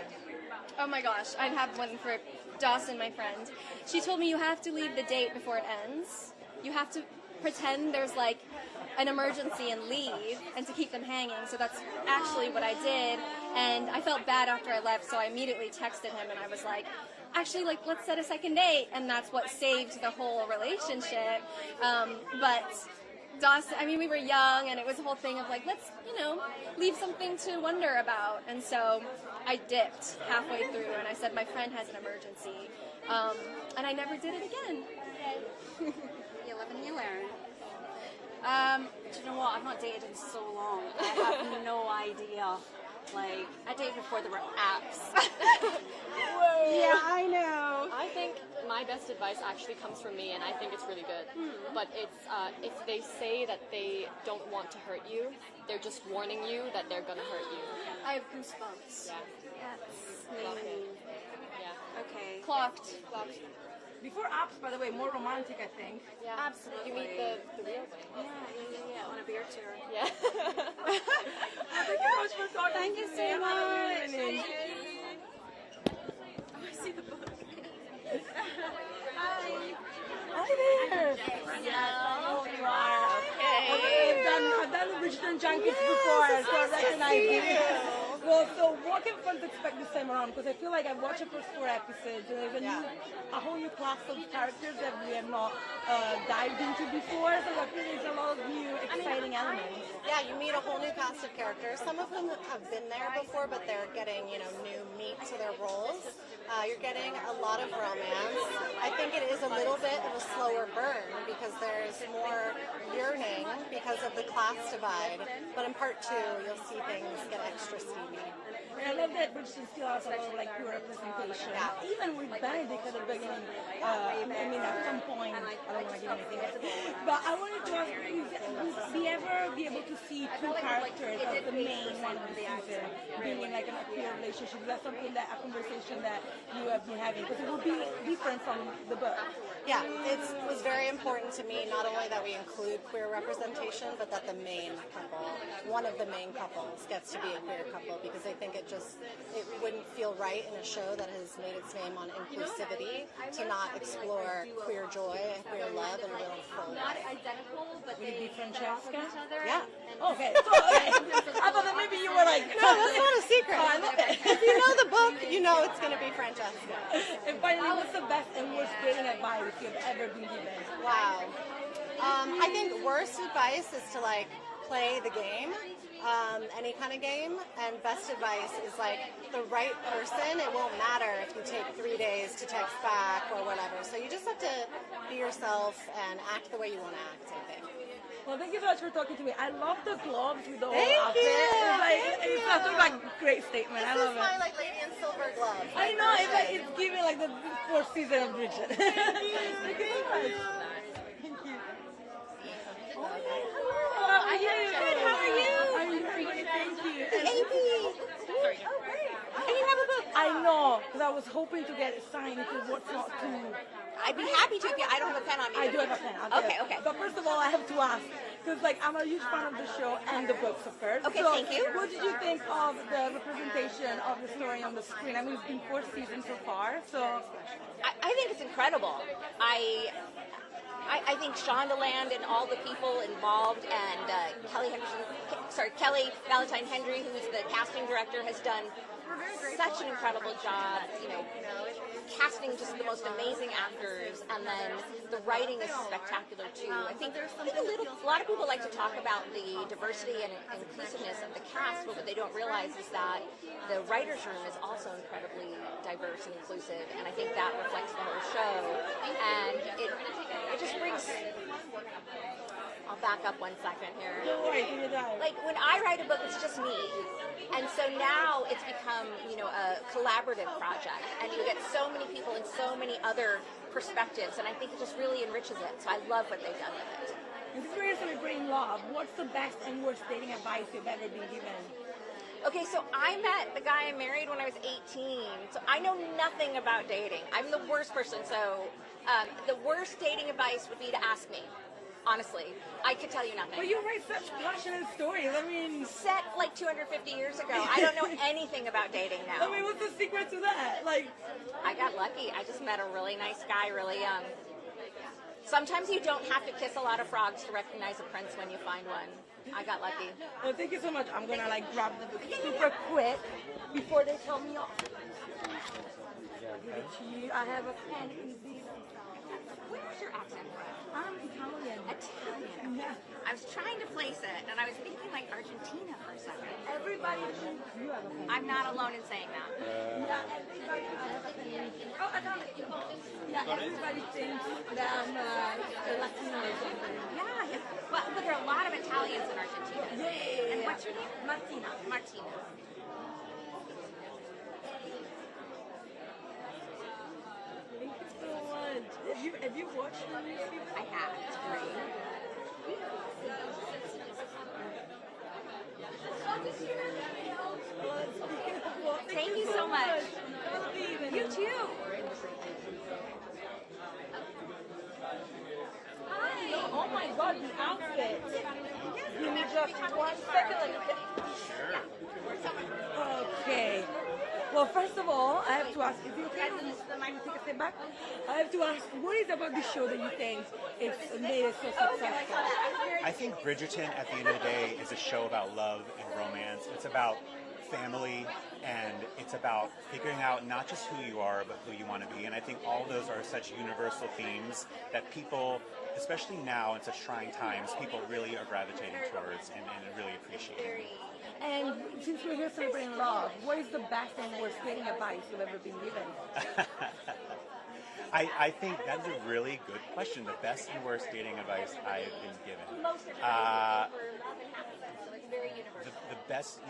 Oh my gosh, I have one for Dawson, my friend. She told me you have to leave the date before it ends. You have to pretend there's like an emergency and leave, and to keep them hanging. So that's actually what I did, and I felt bad after I left, so I immediately texted him and I was like, actually, like, let's set a second date, and that's what saved the whole relationship. But Dawson, I mean, we were young, and it was a whole thing of like, let's, leave something to wonder about. And so I dipped halfway through, and I said, my friend has an emergency. And I never did it again. You live and you learn. Do you know what? I've not dated in so long. I have no idea. Like, I dated before there were apps. Whoa. Yeah, I know. I think my best advice actually comes from me, and I think it's really good. But it's if they say that they don't want to hurt you, they're just warning you that they're gonna hurt you. I have goosebumps. Yeah. That's me. Yeah. Okay. Clocked. Before apps, by the way, more romantic, I think. Yeah. Absolutely. You meet the real way. Yeah. On a beer tour. Yeah. Thank you so much for talking. Thank you so much. Thank you. Oh, I see the book. Hi there. Yeah, I know who you are. Okay. I've done the Bridgerton junkets before, so I recognize you. Well, so what can fans expect this time around? Because I feel like I've watched the first 4 episodes, and there's a whole new class of characters that we have not dived into before. So I feel there's a lot of new, exciting elements. Yeah, you meet a whole new cast of characters. Some of them have been there before, but they're getting, new meat to their roles. You're getting a lot of romance. I think it is a little bit of a slower burn because there's more yearning because of the class divide. But in part 2, you'll see things get extra steamy. And I love that Bridgerton still has a lot of pure representation. Yeah. Even with Benedict at the beginning, at some point, I don't want to give anything else. But I wanted to ask, will we ever be able to see 2 characters as the main one of the season being in like a queer relationship? Is that something that a conversation that you have been having? Because it will be different from the book. Yeah, it was very important to me not only that we include queer representation, but that the main couple, one of the main couples, gets to be a queer couple, because I think it wouldn't feel right in a show that has made its name on inclusivity to not explore queer joy and queer love in a real full way. But will it be Francesca? Yeah. Okay. So, I thought that maybe you were like, no, that's not a secret. Oh, I love it. If you know the book, you know it's going to be Francesca. And finally, what's the best and worst dating advice you've ever been given? Wow. I think worst advice is to play the game, any kind of game, and best advice is the right person. It won't matter if you take 3 days to text back or whatever. So you just have to be yourself and act the way you want to act, I think. Well, thank you so much for talking to me. I love the gloves with the whole Thank outfit. you. It's such a great statement. I love This is my lady in silver gloves. I know, it's giving the 4th season of Bridgerton. Thank you so much. Thank you. Oh, hello. How are you? Good. How are you? I'm great. Thank you. Amy. Sorry. Oh, great. And you have a book. I know, because I was hoping to get it signed because what's not too. I'd be happy to if I don't have a pen on me. I do have a pen. Okay. But first of all, I have to ask, because I'm a huge fan of the show and the books, of course. Okay, so thank you. What did you think of the representation of the story on the screen? I mean, it's been 4 seasons so far, so. I think it's incredible. I think Shondaland and all the people involved, and Kelly Valentine Hendry, who's the casting director, has done such an incredible job, casting just the most amazing actors, and then the writing is spectacular too. I think a lot of people like to talk about the diversity and inclusiveness of the cast, but what they don't realize is that the writer's room is also incredibly diverse and inclusive, and I think that reflects the whole show, and it just brings... I'll back up 1 second here. When I write a book, it's just me. And so now it's become, a collaborative project. And you get so many people and so many other perspectives. And I think it just really enriches it. So I love what they've done with it. And since we're celebrating love, what's the best and worst dating advice you've ever been given? Okay, so I met the guy I married when I was 18. So I know nothing about dating. I'm the worst person. So the worst dating advice would be to ask me. Honestly, I could tell you nothing. But you write such passionate stories. I mean, set 250 years ago. I don't know anything about dating now. I mean, what's the secret to that? I got lucky. I just met a really nice guy, really young. Sometimes you don't have to kiss a lot of frogs to recognize a prince when you find one. I got lucky. Well, thank you so much. I'm gonna grab the book super quick before they tell me off. I have a pen in these. Where's your accent from? I'm Italian. Italian. Yeah. I was trying to place it, and I was thinking Argentina for a second. Everybody thinks you have a pen. I'm not alone in saying that. Yeah, everybody. I have a pen. Oh, I found it. Yeah, everybody thinks that I'm Latino or something. Yeah. But there are a lot of Italians in Argentina. Yeah. And what's your name? Martina. Have you watched the movie? I have. It's great. Thank you so much. You too. Hi. Oh my God, the outfit. Give me just 1 second. Okay. Well, first of all, I have to ask, if you can take a step back, I have to ask, what is about this show that you think it's made it so successful? I think Bridgerton, at the end of the day, is a show about love and romance. It's about family, and it's about figuring out not just who you are, but who you want to be. And I think all those are such universal themes that people, especially now in such trying times, people really are gravitating towards and really appreciating. And since we're here celebrating love, what is the best and worst dating advice you've ever been given? I think that's a really good question. The best and worst dating advice I've been given. The best,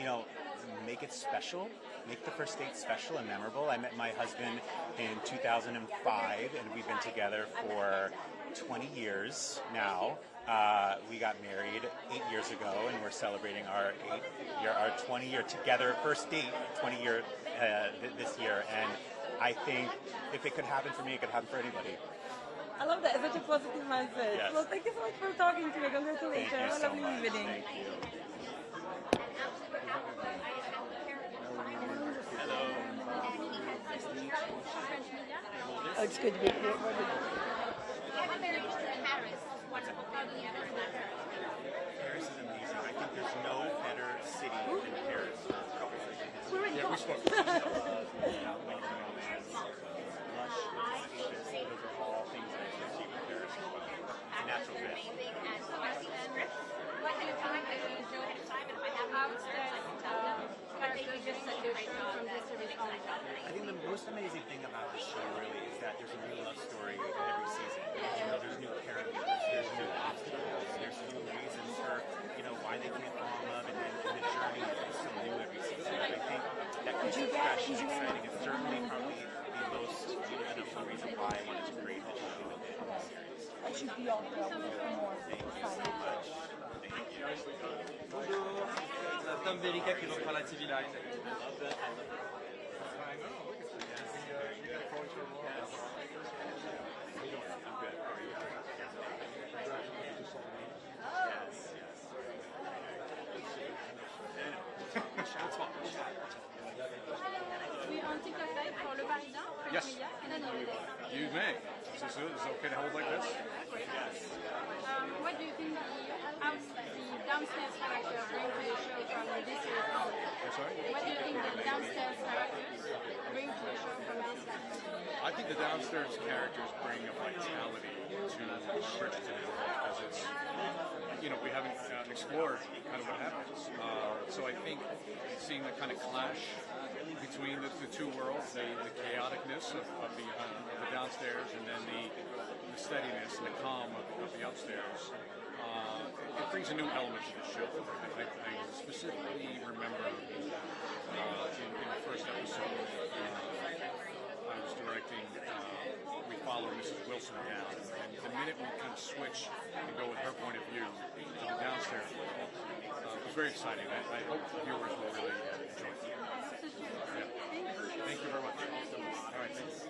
make it special. Make the first date special and memorable. I met my husband in 2005, and we've been together for 20 years now. We got married 8 years ago, and we're celebrating our 20-year together first date, 20-year this year. And I think if it could happen for me, it could happen for anybody. I love that. It's such a positive mindset. Yes. Well, thank you so much for talking to me. Congratulations. Thank you Have a so lovely much. evening. Thank you. Oh, it's good to be here. Paris is amazing. I think there's no better city than Paris. Yeah, we spoke. Lush, spacious. Those are all things that I associate with Paris as well. It's a natural fit. I think the most amazing thing about this show really is that there's a new love story every season. There's new characters, there's new obstacles, there's new reasons for why they can't fall in love, and the journey is so new every season. And I think that keeps it fresh and exciting. It's certainly probably the most the reason why I wanted to create the show with it in the series. I should be on there for more. Thank you so much. Thank you. Bonjour, c'est Tom Verica qui reprend la TV Line. Oui, un petit café pour le Parisien. Yes. And then over there. You may. Is this okay to hold like this? Yes. What do you think the downstairs characters bring to the show from this series? I'm sorry? What do you think the downstairs characters bring to the show from this series? I think the downstairs characters bring a vitality to Bridgerton because it's, we haven't explored kind of what happens. So I think seeing the kind of clash between the two worlds, the chaoticness of the downstairs and then the steadiness and the calm of the upstairs, it brings a new element to the show. I specifically remember in the first episode, I was directing, we follow Mrs. Wilson down, and the minute we kind of switch and go with her point of view to the downstairs world, it was very exciting. I hope the viewers will really enjoy it. Yeah. Thank you very much. All right, thanks.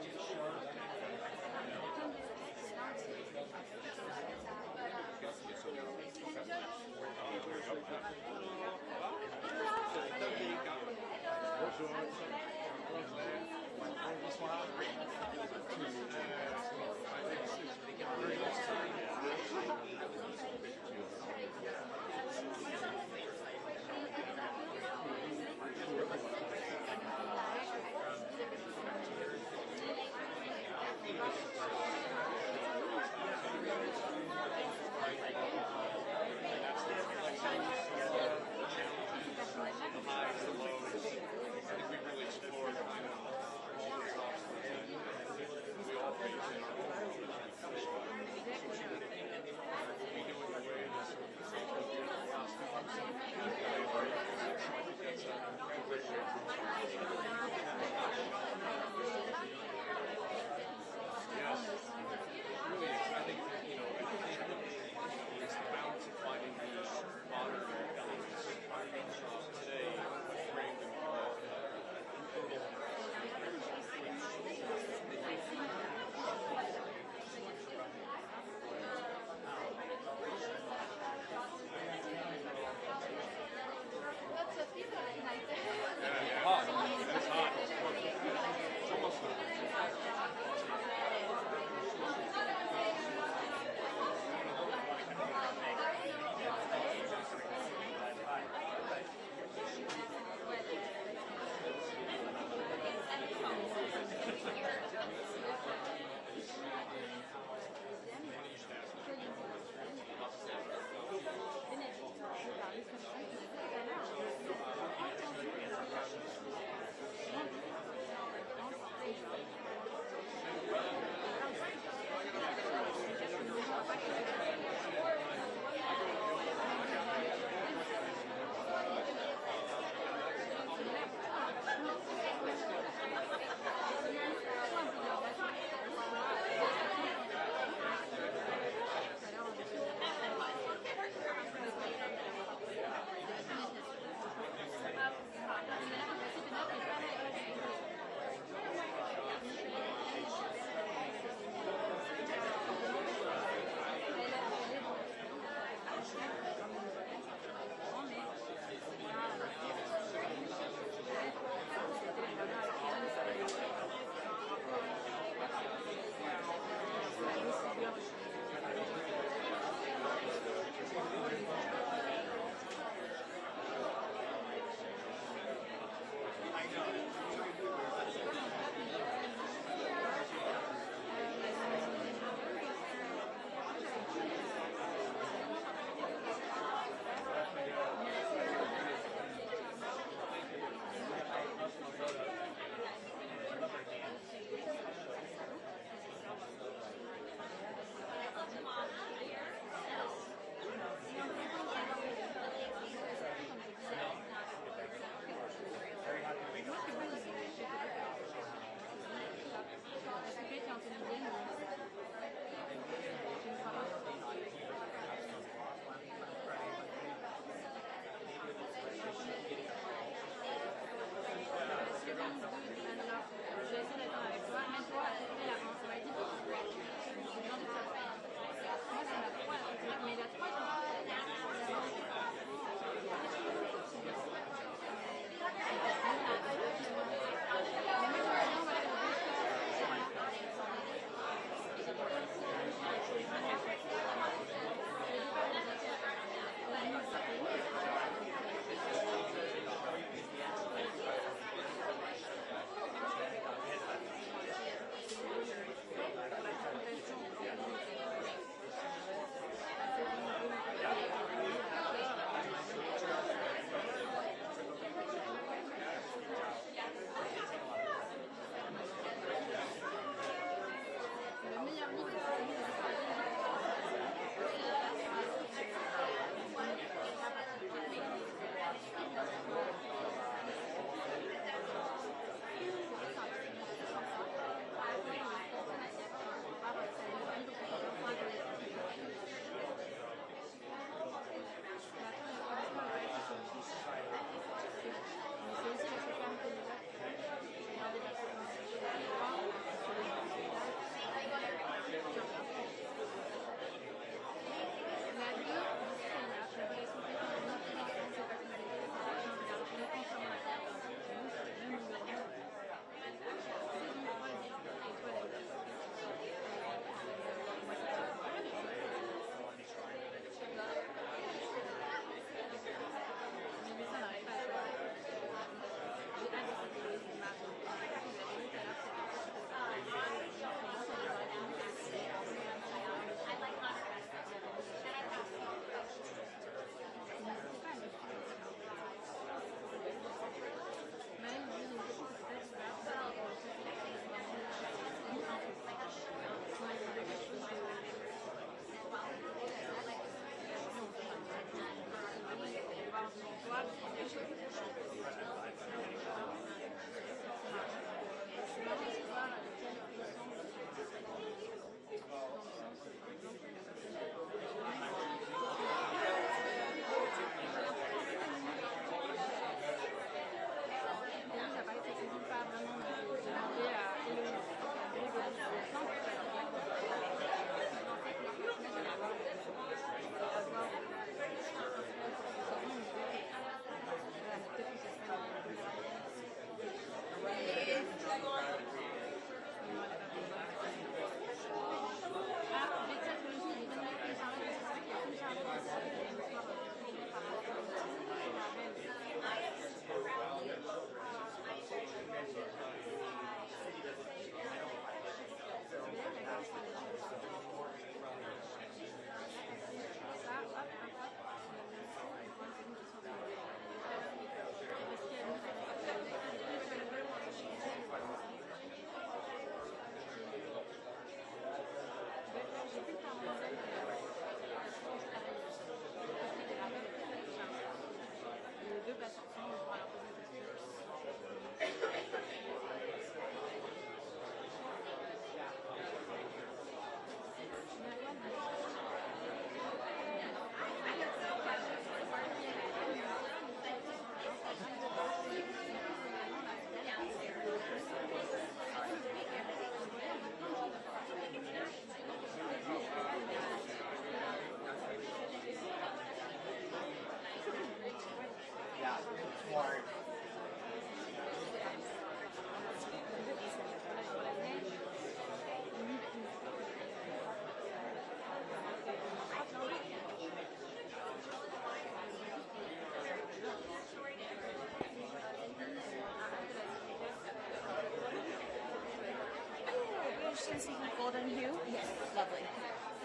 Golden hue? Yes. Lovely.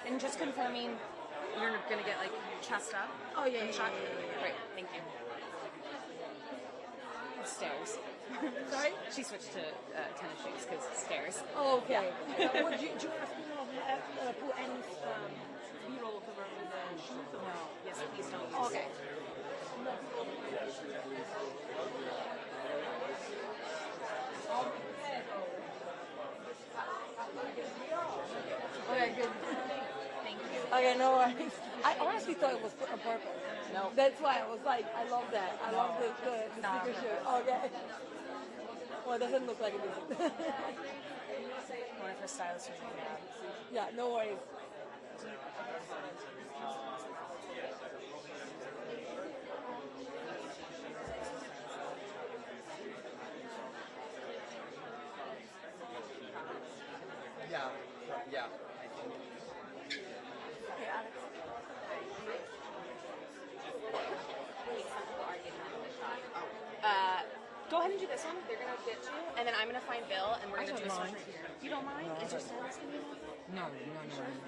And just confirming, you're going to get like chest up? Oh, yeah, shot? yeah. Great, thank you. Stairs. Sorry? She switched to tennis shoes because stairs. Oh, okay. Yeah. Would you put any B-roll cover with the shoes? No. Yes, please don't use Okay. Okay, good. Thank you. Okay, no worries. I honestly thought it was on purpose. No. That's why I was like, I love that. I love the sticker shirt. Okay. Well, it doesn't look like it is. One of her stylists was like that. Yeah, no worries. Yeah. Okay, Alex. Go ahead and do this one. They're going to get you, and then I'm going to find Bill, and we're going to do a switch mind. right here. You don't mind? Is your stylist going to be enough? No.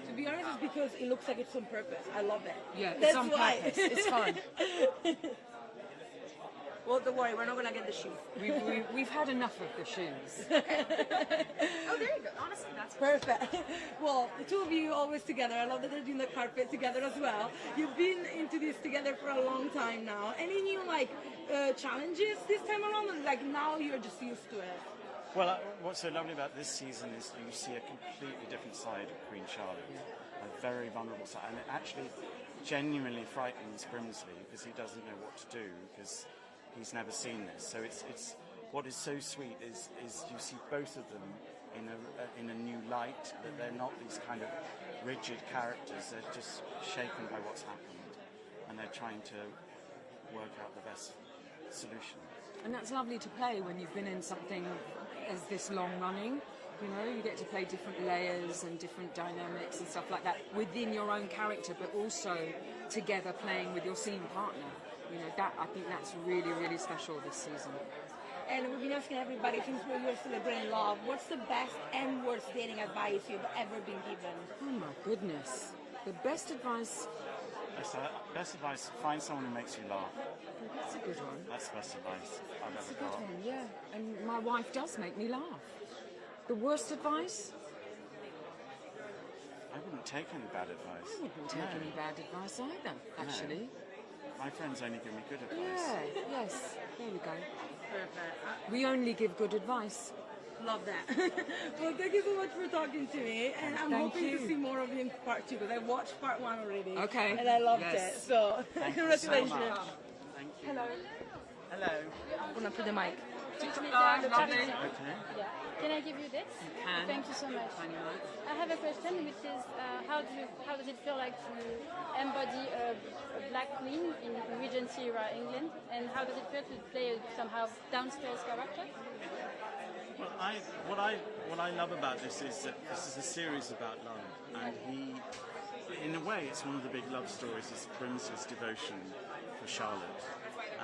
To be honest, it's because it looks like it's on purpose. I love that. Yeah, it's That's on why. purpose. It's fun. Well, don't worry, we're not gonna get the shoes. We've had enough of the shoes. Oh, there you go. Honestly, that's Perfect. Well, the two of you always together. I love that they're doing the carpet together as well. You've been into this together for a long time now. Any new challenges this time around? Or, now you're just used to it? Well, what's so lovely about this season is you see a completely different side of Queen Charlotte, a very vulnerable side, and it actually genuinely frightens Brimsley because he doesn't know what to do because he's never seen this. So it's what is so sweet is you see both of them in a new light, that they're not these kind of rigid characters. They're just shaken by what's happened, and they're trying to work out the best solution. And that's lovely to play when you've been in something as this long running. You know, you get to play different layers and different dynamics and stuff like that within your own character, but also together playing with your scene partner. You know, I think that's really, really special this season. And we've been asking everybody, since we're celebrating love, what's the best and worst dating advice you've ever been given? Oh my goodness. The best advice... Best advice, find someone who makes you laugh. That's a good one. That's the best advice I've That's a ever good got. one, yeah. And my wife does make me laugh. The worst advice? I wouldn't take any bad advice. I wouldn't take any bad advice either, actually. My friends only give me good advice. Yeah, yes. There we go. Perfect. We only give good advice. Love that. Well, thank you so much for talking to me, and I'm Thank hoping you. to see more of you in part 2, because I watched part 1 already. Okay. And I loved Yes. it. So, Thank you congratulations. so much. Thank you. Hello. Hello. I'm gonna put the mic. Lovely. Okay. Yeah. Can I give you this? can. Thank you so much. I have a question, which is how does it feel like to embody a black queen in Regency era England, and how does it feel to play a somehow downstairs character? Well, what I love about this is that this is a series about love, and in a way, it's one of the big love stories is Brimsley's devotion for Charlotte.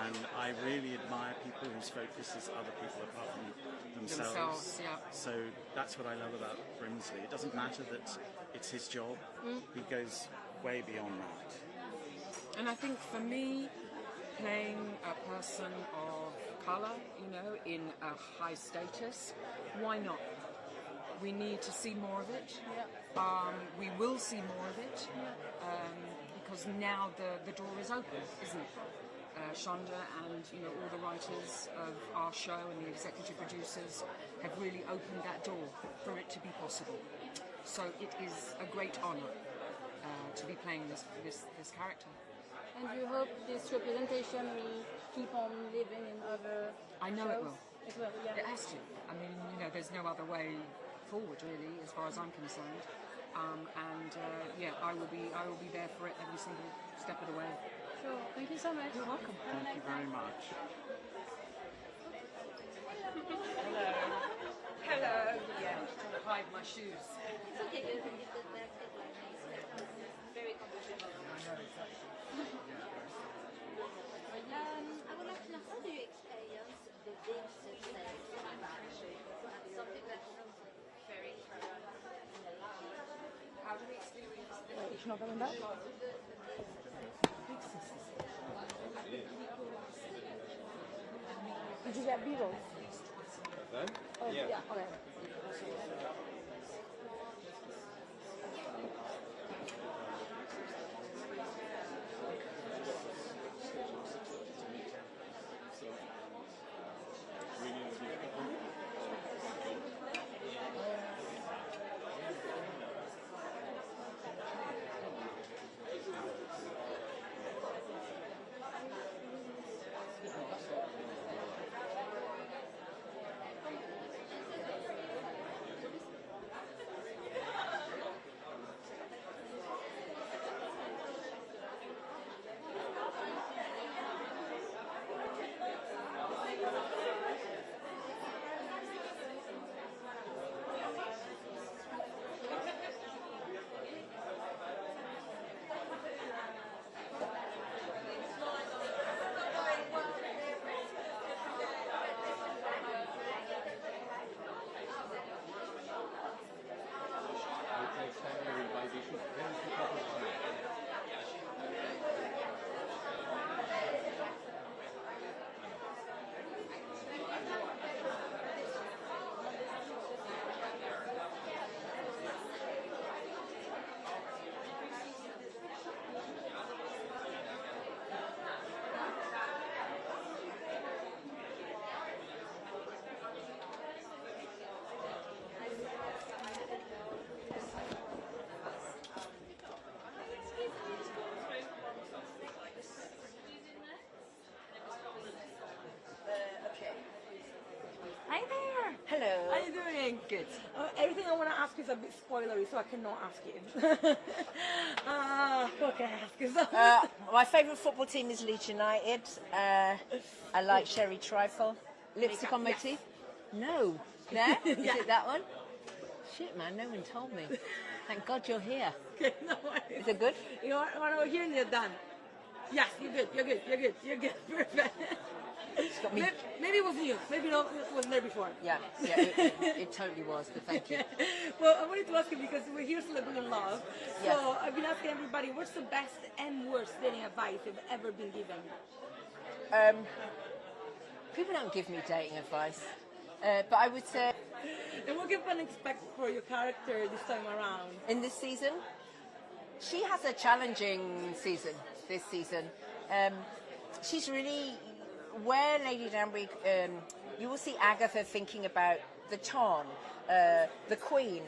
And I really admire people whose focus is other people apart from themselves. Yeah. So that's what I love about Brimsley. It doesn't matter that it's his job. He goes way beyond that. And I think for me, playing a person of colour, in a high status, why not? We need to see more of it. We will see more of it because now the door is open, isn't it? Shonda and all the writers of our show and the executive producers have really opened that door for it to be possible. So it is a great honour to be playing this character. And you hope this representation will keep on living in other I know shows? it will. It will, yeah. It has to. I mean, there's no other way forward really, as far as I'm concerned. I will be there for it every single step of the way. Sure. Thank you so much. You're welcome. Thank you very much. Hello. Hello. Yeah, I'm just trying to hide my shoes. It's okay, you can get the back headline. Very comfortable. I would like to know, how do you experience the big success of something that is very How do we experience the Wait, she's not coming back? Did you get Beatles? Then? Oh, yeah. Okay. Hi there. Hello. How are you doing? Good. Everything I want to ask you is a bit spoilery, so I cannot ask you. What can I ask you? My favourite football team is Leeds United. I like Sherry Trifle. Lipstick on my teeth? No. No? Is it that one? Shit, man, no one told me. Thank God you're here. Okay, no worries. Is it good? You want over here and you're done. Yes, you're good, you're good, you're good, you're good. Perfect. Maybe it wasn't you. Maybe it wasn't there before. Yeah, it totally was, but thank you. Well, I wanted to ask you because we're here celebrating love. So Yes. I've been asking everybody, what's the best and worst dating advice you've ever been given? People don't give me dating advice, but I would say... And what can one expect for your character this time around? In this season? She has a challenging season, this season. She's really... Where Lady Danbury, you will see Agatha thinking about the Ton, the Queen,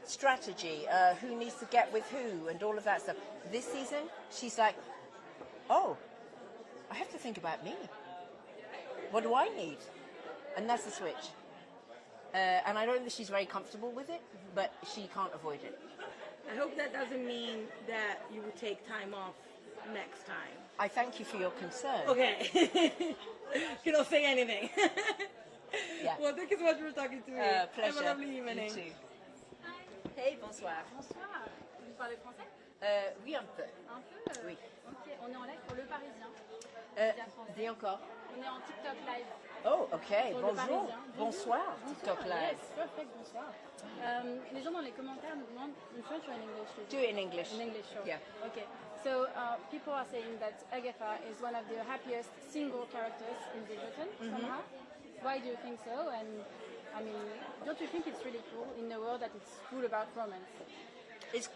strategy, who needs to get with who, and all of that stuff. This season, she's like, oh, I have to think about me. What do I need? And that's the switch. And I don't think she's very comfortable with it, but she can't avoid it. I hope that doesn't mean that you will take time off next time. I thank you for your concern. Okay. You don't say anything. Yeah. Well, thank you so much for talking to me. Pleasure. Have a lovely evening. You too. Hey, bonsoir. Bonsoir. Vous parlez français? Oui, un peu. Un peu? Oui. Ok, on est en live pour Le Parisien. Dis encore. On est en TikTok live. Oh, ok. Sur Le Bonjour. Parisien. Bonsoir. TikTok live. Yes, perfect, bonsoir. Les gens dans les commentaires nous demandent in French or in English? Do it in English. In English, sure. Yeah. Okay. So people are saying that Agatha is one of the happiest single characters in Bridgerton somehow. Why do you think so? And I mean, don't you think it's really cool in a world that it's full about romance? It's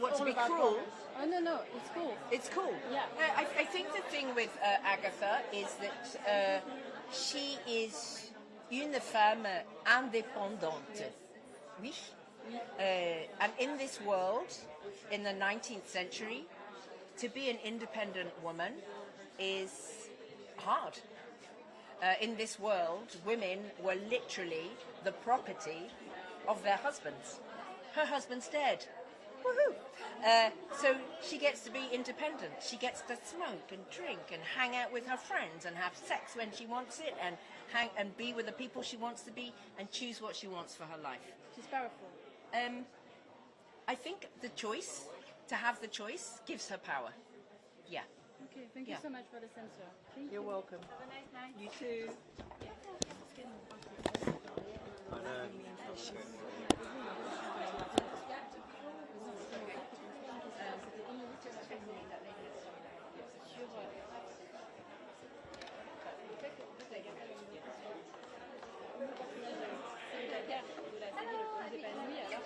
what, to all be about cruel? romance. Oh no, it's cool. It's cool. Yeah. I think the thing with Agatha is that she is une femme indépendante. Oui. And in this world, in the 19th century, to be an independent woman is hard. In this world, women were literally the property of their husbands. Her husband's dead. Woohoo! So she gets to be independent. She gets to smoke and drink and hang out with her friends and have sex when she wants it and be with the people she wants to be and choose what she wants for her life. She's powerful. I think the choice, to have the choice, gives her power. Yeah. Okay, thank you so much for the censor. Thank You're you. welcome. Have a nice night. You too.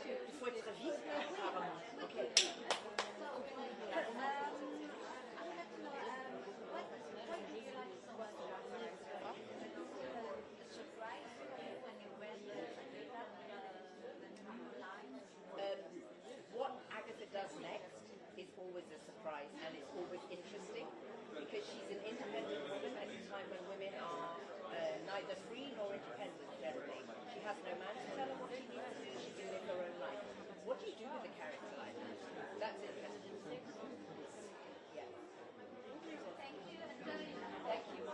Il faut être vite, apparemment. Ok. What Agatha does next is always a surprise and it's always interesting because she's an independent woman at a time when women are neither free nor independent generally. She has no man to tell her what she needs to do, she can live her own life. What do you do with a character like that? That's interesting. Yeah. Thank you. Thank you.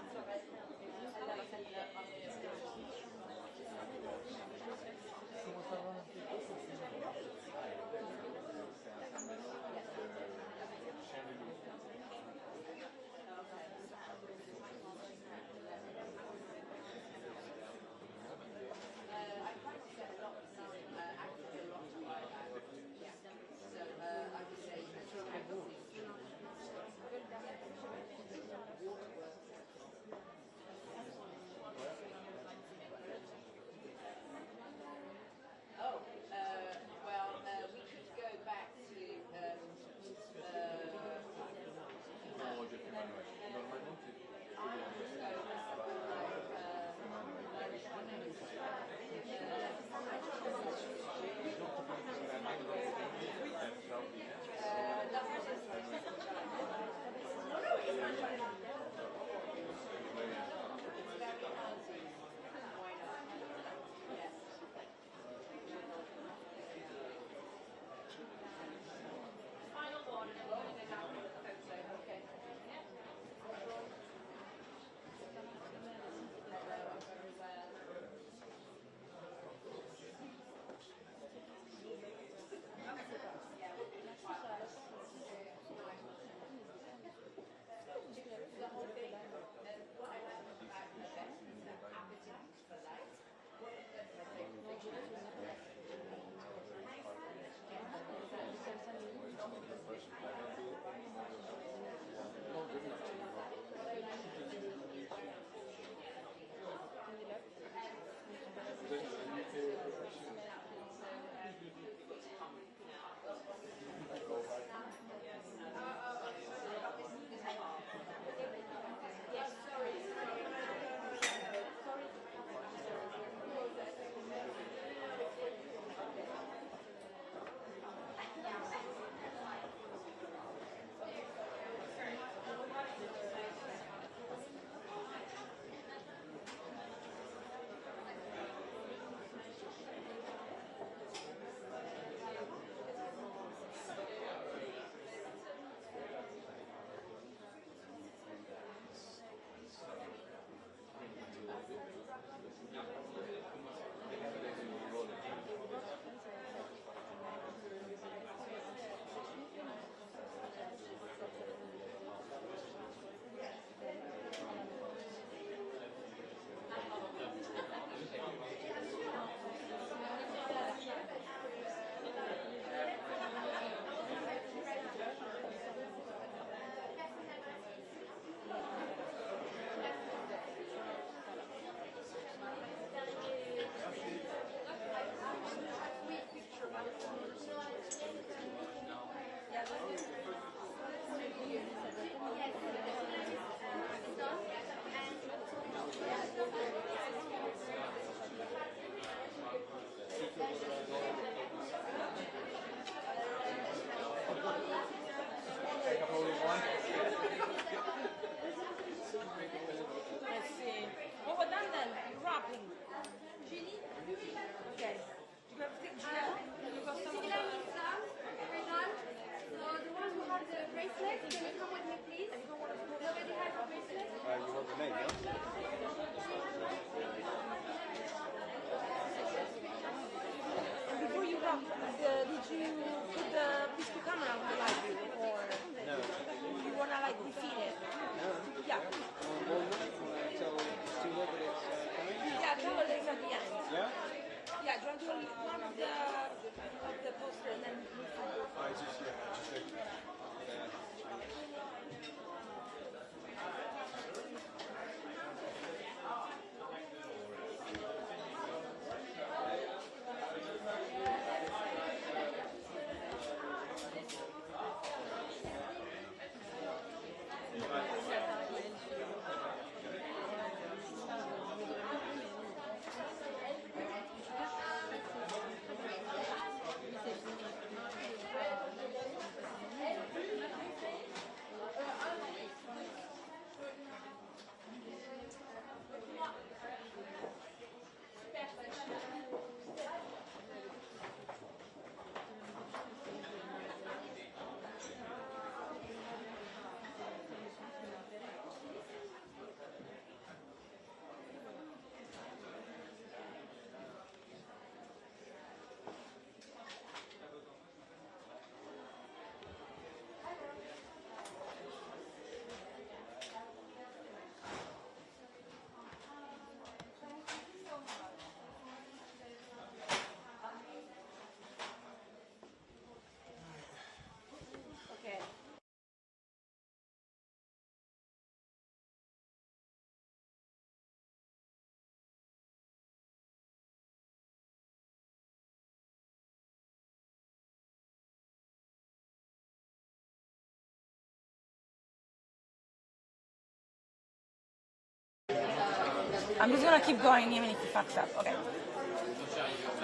I'm just gonna keep going even if he fucks up. Okay.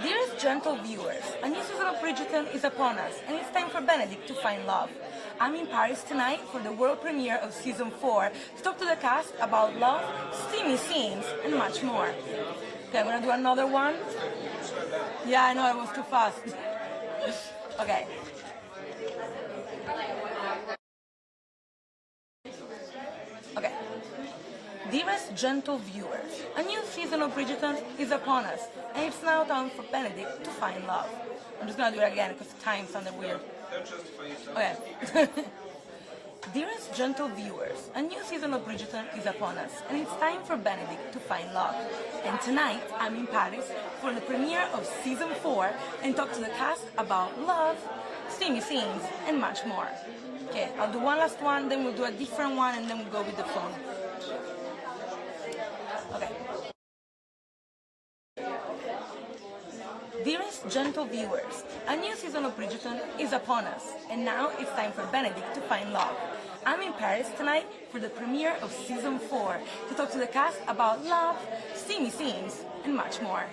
Dearest gentle viewers, a new season of Bridgerton is upon us, and it's time for Benedict to find love. I'm in Paris tonight for the world premiere of season 4 to talk to the cast about love, steamy scenes, and much more. Okay, I'm gonna do another one. Yeah, I know, it was too fast. Okay. Okay. Dearest gentle viewers, a new season of Bridgerton is upon us, and it's now time for Benedict to find love. I'm just gonna do it again because the time sounded weird. Okay. Dearest gentle viewers, a new season of Bridgerton is upon us, and it's time for Benedict to find love. And tonight, I'm in Paris for the premiere of season 4 and talk to the cast about love, steamy scenes, and much more. Okay, I'll do one last one, then we'll do a different one, and then we'll go with the phone. Okay. Dearest gentle viewers, a new season of Bridgerton is upon us, and now it's time for Benedict to find love. I'm in Paris tonight for the premiere of season 4 to talk to the cast about love, steamy scenes, and much more.